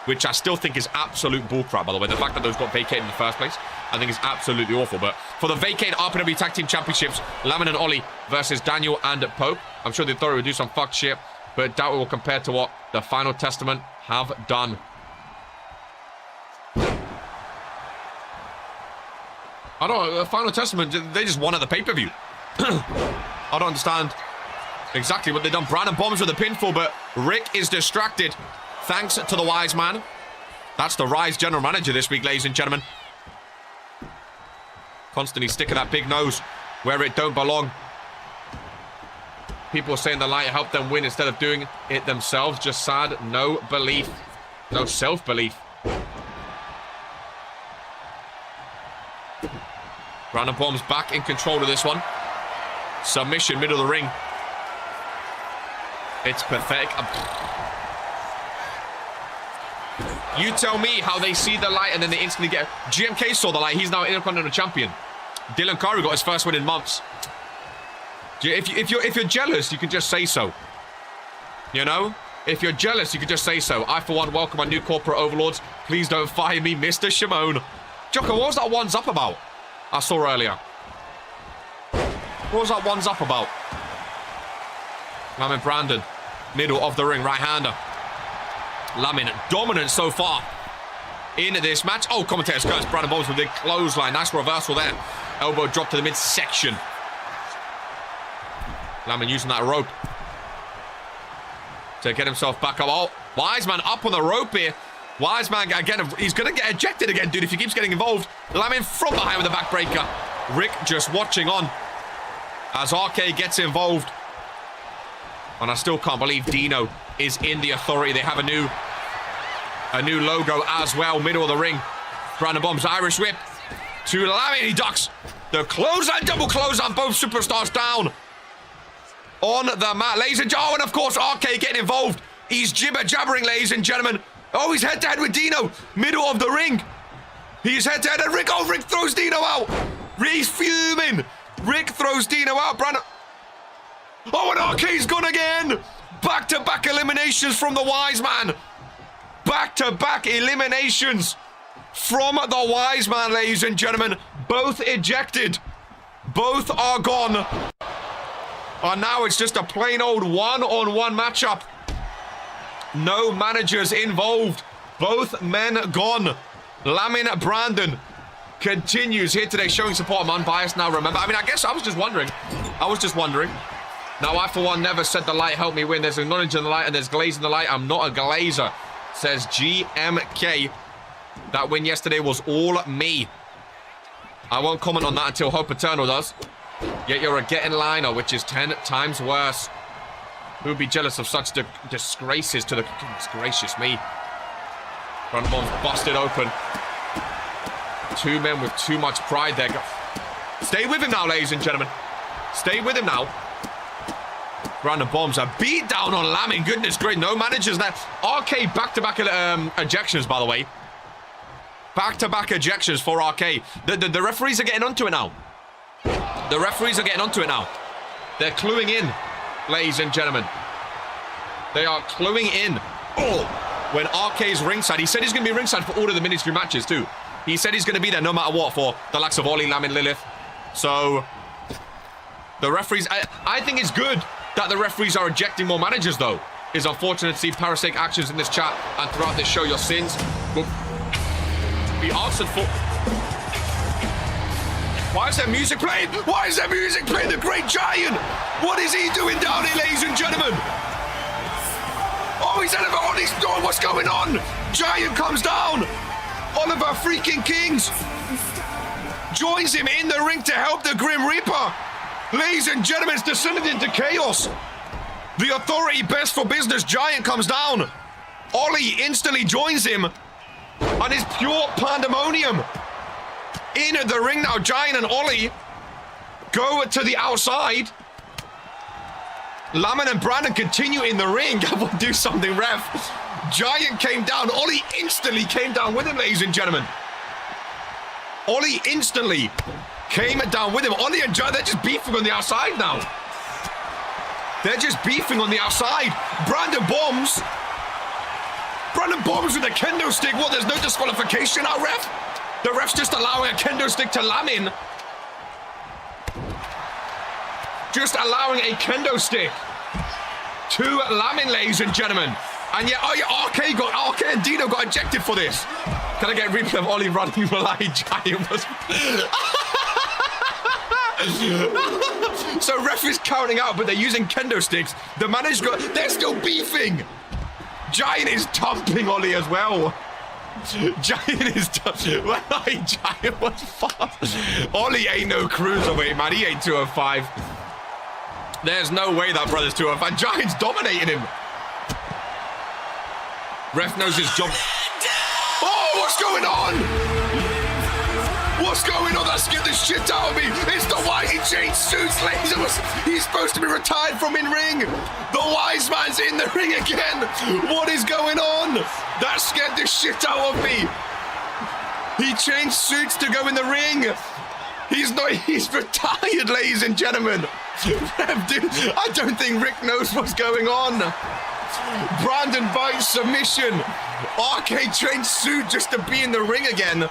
which I still think is absolute bullcrap, by the way. The fact that those got vacated in the first place, I think is absolutely awful. But for the vacated RPW Tag Team Championships, Lamin and Ollie versus Daniel and Pogue. I'm sure the Authority will do some fuck shit, but doubt it will compare to what the Final Testament have done. I don't know, Final Testament, they just won at the pay-per-view. I don't understand exactly what they've done. Brandon Bombs with the pinfall, but Rick is distracted. Thanks to the Wise Man. That's the Rise General Manager this week, ladies and gentlemen. Constantly sticking that big nose where it don't belong. People are saying the light helped them win instead of doing it themselves. Just sad. No belief. No self-belief. Brandon Bombs back in control of this one. Submission, middle of the ring. It's pathetic. You tell me how they see the light and then they instantly get... GMK saw the light. He's now Intercontinental Champion. Dylan Kari got his first win in months. If you're jealous, you can just say so. You know? If you're jealous, you can just say so. I, for one, welcome my new corporate overlords. Please don't fire me, Mr. Shimon. Jocko, what was that one's up about? I saw earlier. What was that one's up about? Lamin Brandon. Middle of the ring, right-hander. Lamin dominant so far in this match. Oh, commentator's curse. Brandon Bombs with a clothesline. Nice reversal there. Elbow drop to the midsection. Lamin using that rope to get himself back up. Oh, Wiseman up on the rope here. Wiseman, again, he's going to get ejected again, dude, if he keeps getting involved. Lamin from behind with a backbreaker. Rick just watching on as RK gets involved. And I still can't believe Dino is in the Authority. They have a new logo as well. Middle of the ring. Brandon Bombs, Irish whip to Lamin. He ducks. The clothesline, double close on both superstars down on the mat. Ladies and gentlemen, of course, RK getting involved. He's jibber-jabbering, ladies and gentlemen. Oh, he's head-to-head with Dino. Middle of the ring. He's head-to-head and Rick. Oh, Rick throws Dino out. He's fuming. Rick throws Dino out. Brandon. Oh, and RK's gone again. Back-to-back eliminations from the Wise Man. Back-to-back eliminations from the Wise Man, ladies and gentlemen. Both ejected. Both are gone. And now it's just a plain old one-on-one matchup. No managers involved. Both men gone. Lamin Brandon continues here today showing support. I'm unbiased now, remember. I mean, I guess I was just wondering. Now, I, for one, never said the light helped me win. There's a knowledge in the light and there's glaze in the light. I'm not a glazer, says GMK. That win yesterday was all me. I won't comment on that until Hope Eternal does. Yet you're a getting liner, which is 10 times worse. Who would be jealous of such disgraces to the... Goodness gracious me. Front bomb's busted open. Two men with too much pride there. Stay with him now, ladies and gentlemen. Stay with him now. Random bombs. A beat down on Lamin. Goodness great. No managers there. RK back-to-back ejections, by the way. Back-to-back ejections for RK. The referees are getting onto it now. The referees are getting onto it now. They're cluing in, ladies and gentlemen. They are cluing in. Oh, when RK's ringside. He said he's going to be ringside for all of the ministry matches, too. He said he's going to be there no matter what for the likes of Ollie, Lamin, Lilith. So, the referees... I think it's good that the referees are ejecting more managers, though. It's unfortunate to see parasitic actions in this chat and throughout this show. Your sins will be answered for... Why is there music playing? Why is there music playing? The Great Giant! What is he doing down here, ladies and gentlemen? Oh, he's Oliver on his door. What's going on? Giant comes down. Oliver freaking Kings joins him in the ring to help the Grim Reaper. Ladies and gentlemen, it's descended into chaos. The Authority Best for Business Giant comes down. Ollie instantly joins him. And it's pure pandemonium. In the ring now, Giant and Ollie go to the outside. Lamin and Brandon continue in the ring. Do something, ref. Giant came down. Ollie instantly came down with him, ladies and gentlemen. Ollie instantly came down with him. Ollie and Giant, they're just beefing on the outside now. They're just beefing on the outside. Brandon bombs. Brandon bombs with a kendo stick. What, there's no disqualification now, ref? The ref's just allowing a kendo stick to Lamin. Just allowing a kendo stick to Lamin, ladies and gentlemen. And yet, RK and Dino got ejected for this. Can I get a replay of Ollie running like Giant was... So ref is counting out, but they're using kendo sticks. The manager they're still beefing. Giant is thumping Ollie as well. Giant is Giant was fast. Ollie ain't no cruiserweight, man. He ain't 205. There's no way that brother's 205. Giant's dominating him. Ref knows his job. Oh, what's going on? What's going on? That scared the shit out of me. It's the why he changed suits, ladies. He's supposed to be retired from in-ring. The wise man's in the ring again. What is going on? That scared the shit out of me. He changed suits to go in the ring. He's retired, ladies and gentlemen. I don't think Rick knows what's going on. Brandon bites submission. RK changed suit just to be in the ring again.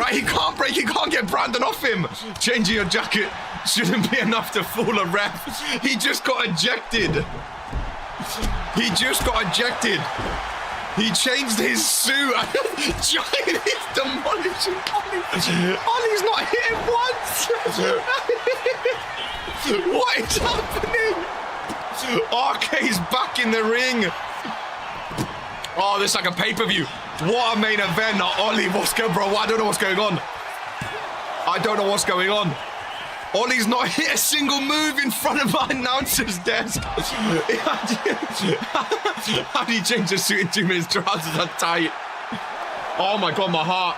He can't get Brandon off him. Changing your jacket shouldn't be enough to fool a ref. He just got ejected. He changed his suit. Giant is demolishing Ollie. Ollie's not hit him once. What is happening? RK's back in the ring. Oh, this is like a pay-per-view. What a main event. Ollie, what's going on, bro? I don't know what's going on. Ollie's not hit a single move in front of my announcer's desk. How do you change the suit in 2 minutes? Trousers are tight. Oh my God, my heart.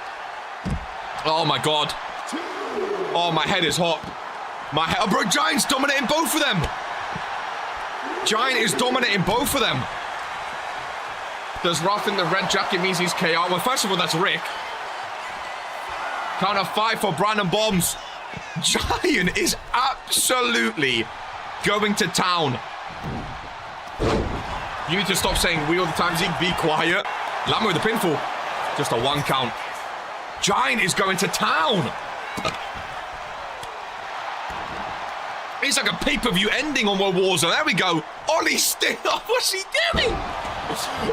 Oh my God. Oh, my head is hot. Oh, bro, Giant's dominating both of them. Giant is dominating both of them. Does Roth in the red jacket means he's KO? Well, first of all, that's Rick. Count of 5 for Brandon Bombs. Giant is absolutely going to town. You need to stop saying we all the time, Zeke. Be quiet. Lamo with the pinfall. Just a 1 count. Giant is going to town. It's like a pay-per-view ending on Warzone. There we go. Ollie's still off. What's he doing?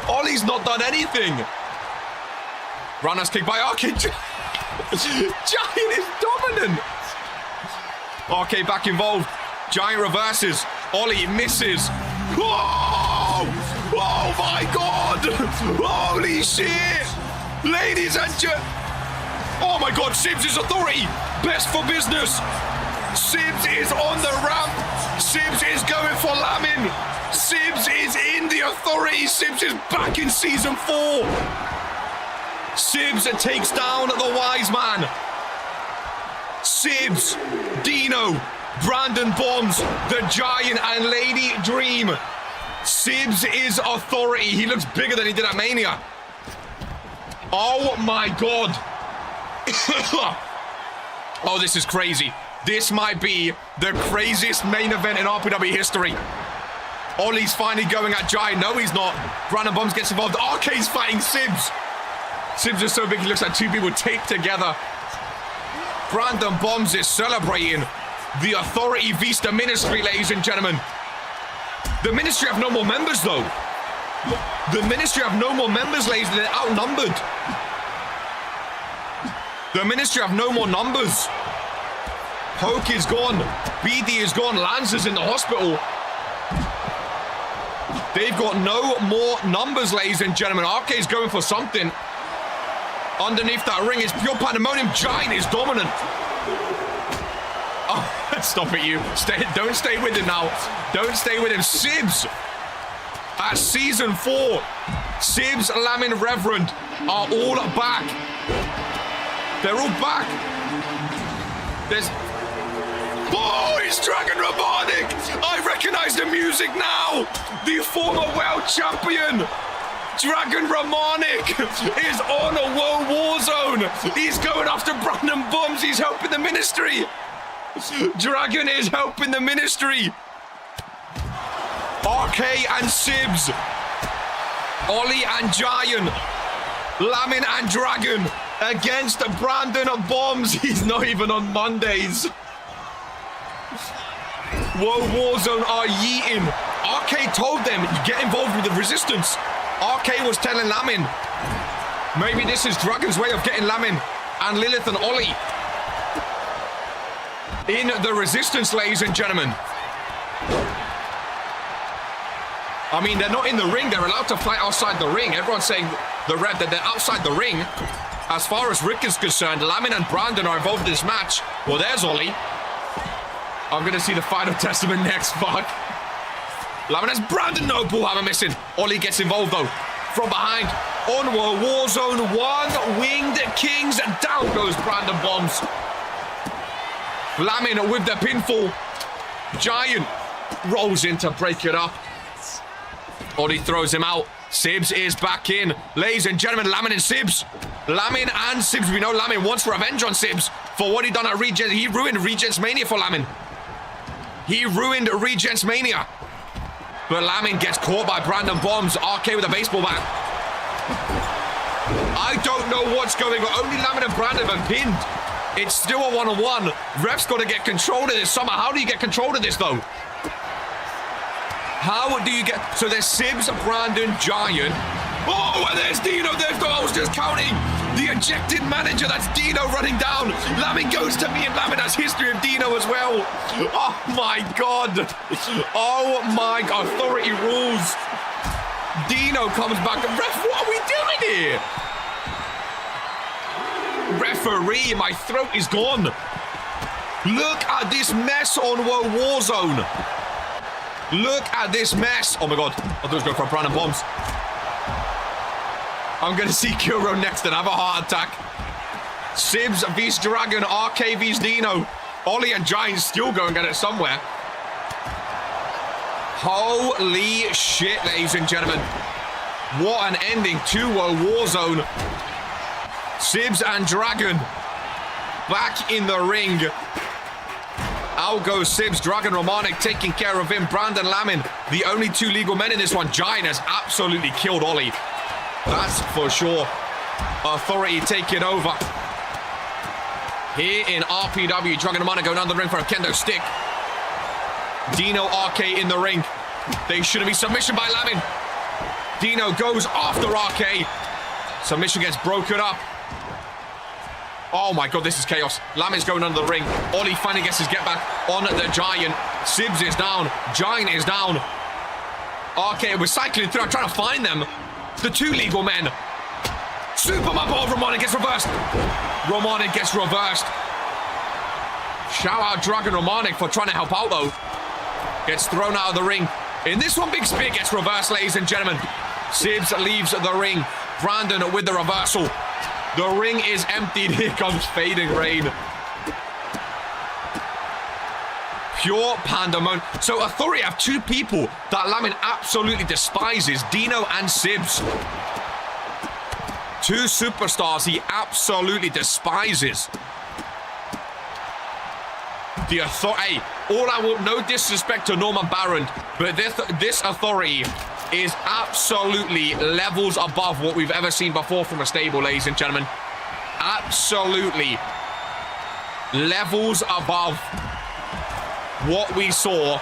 Ollie's not done anything. Roundhouse kick by RK. Giant is dominant. RK back involved. Giant reverses. Ollie misses. Whoa! Oh my God! Holy shit! Ladies and gentlemen. Oh my God, Sibs is authority. Best for business. Sibs is on the ramp. Sibs is going for Lamin. Sibs is in the authority. Sibs is back in season 4. Sibs takes down the wise man. Sibs, Dino, Brandon Bombs, the Giant, and Lady Dream. Sibs is authority. He looks bigger than he did at Mania. Oh my God. Oh, this is crazy. This might be the craziest main event in RPW history. Ollie's finally going at Giant. No, he's not. Brandon Bombs gets involved. RK's fighting Sibs. Sibs is so big, he looks like 2 people taped together. Brandon Bombs is celebrating the Authority Vista Ministry, ladies and gentlemen. The Ministry have no more members, though. The Ministry have no more members, ladies. They're outnumbered. The Ministry have no more numbers. Poke is gone. BD is gone. Lance is in the hospital. They've got no more numbers, ladies and gentlemen. RK is going for something. Underneath that ring is pure pandemonium. Giant is dominant. Oh, stop it, you. Don't stay with him now. Don't stay with him. Sibs at season 4. Sibs, Lamin, Reverend are all back. They're all back. There's... Oh, it's Dragon Robotic. I recognize the music now. The former world champion, Dragon Ramonic, is on a Warzone. He's going after Brandon Bums. He's helping the Ministry. Dragon is helping the Ministry. RK and Sibs. Ollie and Giant. Lamin and Dragon against Brandon Bombs. He's not even on Mondays. Whoa, Warzone are yeeting. RK told them, get involved with the resistance. RK was telling Lamin. Maybe this is Dragon's way of getting Lamin and Lilith and Ollie in the resistance, ladies and gentlemen. I mean, they're not in the ring. They're allowed to fight outside the ring. Everyone's saying, the rep, that they're outside the ring. As far as Rick is concerned, Lamin and Brandon are involved in this match. Well, there's Ollie. I'm going to see the Final Testament next. Fuck. Lamin has Brandon. No, Bullhammer missing. Ollie gets involved, though. From behind. Onward. Warzone. One-winged Kings. Down goes Brandon Bombs. Lamin with the pinfall. Giant rolls in to break it up. Ollie throws him out. Sibs is back in. Ladies and gentlemen, Lamin and Sibs. Lamin and Sibs. We know Lamin wants revenge on Sibs for what he done at Regents. He ruined Regents Mania for Lamin. He ruined Regents Mania. But Lamin gets caught by Brandon Bombs. RK with a baseball bat. I don't know what's going on. Only Lamin and Brandon have been pinned. It's still a one-on-one. Ref's got to get control of this somehow. How do you get control of this, though? How do you get... So there's Sibs, Brandon, Giant. Oh, and there's Dino. I was just counting. The ejected manager. That's Dino running down. Lamin goes to me, and Lamin has history of Dino as well. Oh, my God. Oh, my God. Authority rules. Dino comes back. Ref, what are we doing here? Referee, my throat is gone. Look at this mess on Warzone. Look at this mess. Oh my God. I thought I was going for a Brandon Bombs. I'm going to see Kuro next and have a heart attack. Sibs vs Dragon. RK vs Dino. Ollie and Giant still going at it somewhere. Holy shit, ladies and gentlemen. What an ending to a Warzone. Sibs and Dragon back in the ring. Out goes Sibs. Dragon Romanic taking care of him. Brandon Lamin, the only 2 legal men in this one. Giant has absolutely killed Ollie. That's for sure. Authority taking over. Here in RPW, Dragon Romanic going down the ring for a kendo stick. Dino, RK in the ring. They shouldn't be submission by Lamin. Dino goes after RK. Submission gets broken up. Oh my God, this is chaos. Lamin's going under the ring. Ollie finally gets his get back on the Giant. Sibs is down. Giant is down. RK, we're cycling through. I'm trying to find them. The two legal men. Superman ball. Romanik gets reversed. Romanik gets reversed. Shout out Dragon Romanik for trying to help out, though. Gets thrown out of the ring. In this one, Big Spear gets reversed, ladies and gentlemen. Sibs leaves the ring. Brandon with the reversal. The ring is emptied. Here comes Fading Rain. Pure pandemonium. So Authority have two people that Lamin absolutely despises. Dino and Sibs. Two superstars he absolutely despises. The Authority. Hey, all I want, no disrespect to Norman Barron, but this Authority is absolutely levels above what we've ever seen before from a stable, ladies and gentlemen. Absolutely levels above what we saw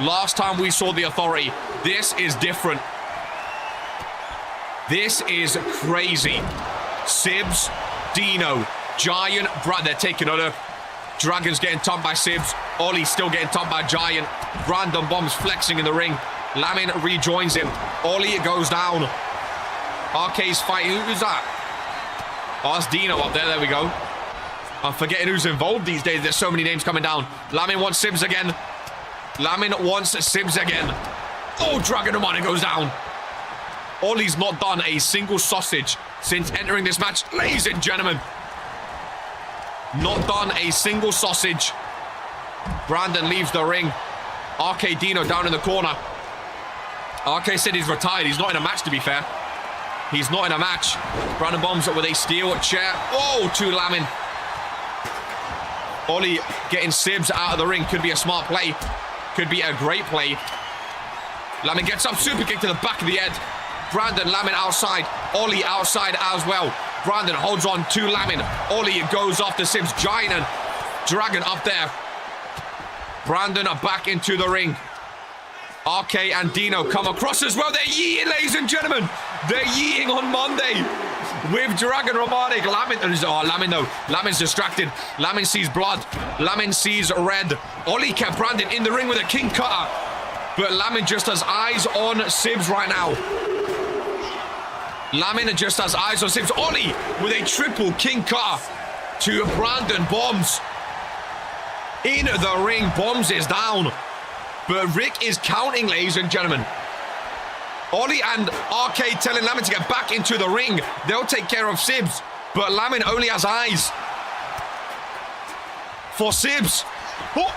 last time we saw the Authority. This is different. This is crazy. Sibs, Dino, Giant, Brad, they're taking over. Dragon's getting topped by Sibs. Ollie's still getting topped by Giant. Random bombs flexing in the ring. Lamin rejoins him. Ollie goes down. RK's fighting. Who's that? Oh, that's Dino up there. There we go. I'm forgetting who's involved these days. There's so many names coming down. Lamin wants Sibs again. Lamin wants Sibs again. Oh, Dragon Romani goes down. Ollie's not done a single sausage since entering this match. Ladies and gentlemen. Not done a single sausage. Brandon leaves the ring. RK Dino down in the corner. RK said he's retired. He's not in a match, to be fair. He's not in a match. Brandon bombs up with a steel chair. Oh, to Lamin. Ollie getting Sibs out of the ring. Could be a smart play. Could be a great play. Lamin gets up. Super kick to the back of the head. Brandon, Lamin outside. Ollie outside as well. Brandon holds on to Lamin. Ollie goes off to Sibs. Giant and Dragon up there. Brandon back into the ring. RK and Dino come across as well. They're yeeing, ladies and gentlemen. They're yeeing on Monday with Dragon Robotic. Lamin though. Lamin's distracted. Lamin sees blood. Lamin sees red. Ollie kept Brandon in the ring with a king cutter. But Lamin just has eyes on Sibs right now. Lamin just has eyes on Sibs. Ollie with a triple king cutter to Brandon. Bombs in the ring. Bombs is down. But Rick is counting, ladies and gentlemen. Ollie and RK telling Lamin to get back into the ring. They'll take care of Sibs. But Lamin only has eyes for Sibs. Oh,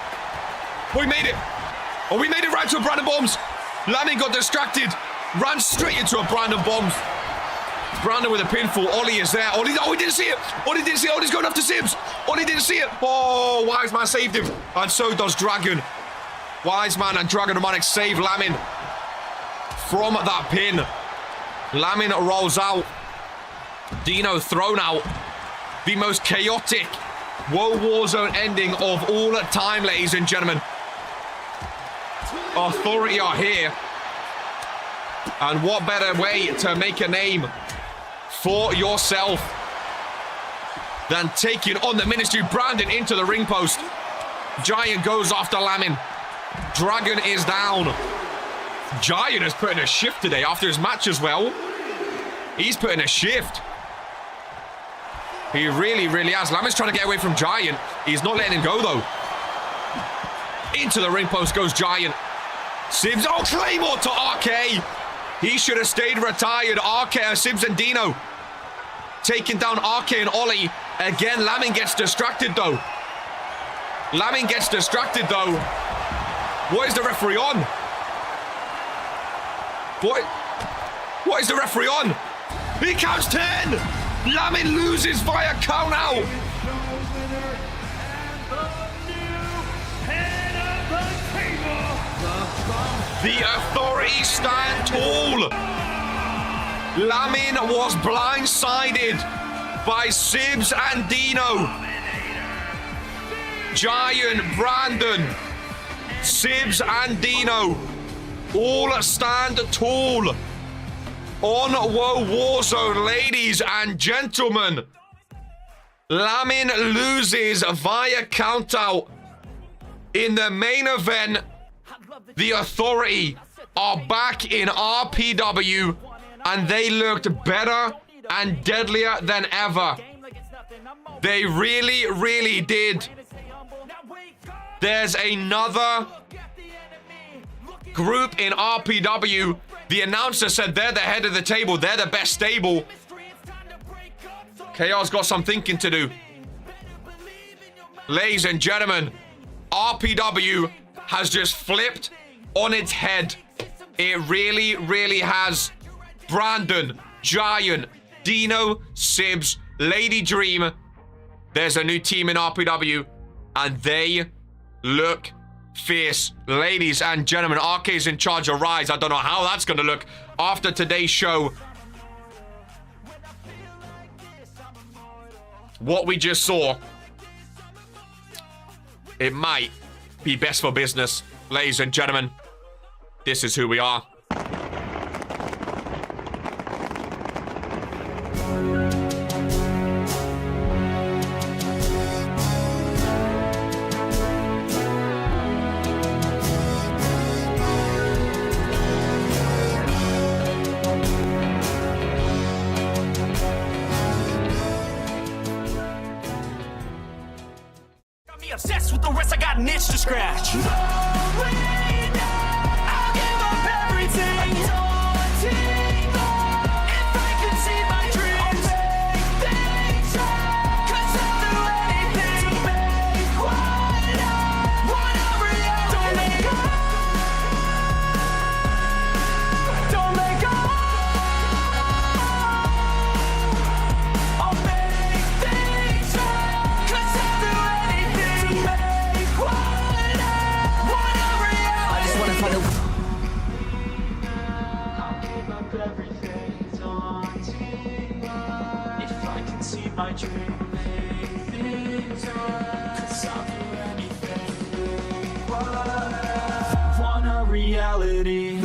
we made it. Oh, we made it right to a Brandon Bombs. Lamin got distracted. Ran straight into a Brandon Bombs. Brandon with a pinfall. Ollie is there. Ollie, oh, he didn't see it. Ollie didn't see it. Ollie's going after Sibs. Ollie didn't see it. Oh, Wiseman saved him. And so does Dragon. Wiseman and Dragon Romanik save Lamin from that pin. Lamin rolls out. Dino thrown out. The most chaotic WOAH Warzone ending of all time, ladies and gentlemen. Authority are here. And what better way to make a name for yourself than taking on the Ministry. Brandon into the ring post. Giant goes after Lamin. Dragon is down. Giant has put in a shift today after his match as well. He's put in a shift. He really, really has. Lamin's trying to get away from Giant. He's not letting him go, though. Into the ring post goes Giant. Sibs. Oh, Claymore to RK. He should have stayed retired. RK, Sibs and Dino taking down RK and Ollie. Again, Lamin gets distracted, though. Lamin gets distracted, though. What is the referee on? What is the referee on? He counts 10. Lamin loses via count out. The Authority stand tall. Lamin was blindsided by Sibs and Dino. Giant, Brandon, Sibs and Dino all stand tall on WOAH Warzone, ladies and gentlemen. Lamin loses via countout in the main event. The Authority are back in RPW and they looked better and deadlier than ever. They really, really did. There's another group in RPW. The announcer said they're the head of the table. They're the best stable. KR's got some thinking to do. Ladies and gentlemen, RPW has just flipped on its head. It really, really has. Brandon, Giant, Dino, Sibs, Lady Dream. There's a new team in RPW, and they look fierce. Ladies and gentlemen, RK's in charge of Rise. I don't know how that's going to look after today's show. What we just saw, it might be best for business. Ladies and gentlemen, this is who we are. Obsessed with the rest, I got an itch to scratch. I'll give up everything. If I could see my dreams, I'll make things right. 'Cause I'll do anything to make what I want a reality. Don't let go. I'll make things right. 'Cause I'll do anything to make what I want a reality. I just wanna find a my dream, make things right. 'Cause I'll do anything, make what I want a reality.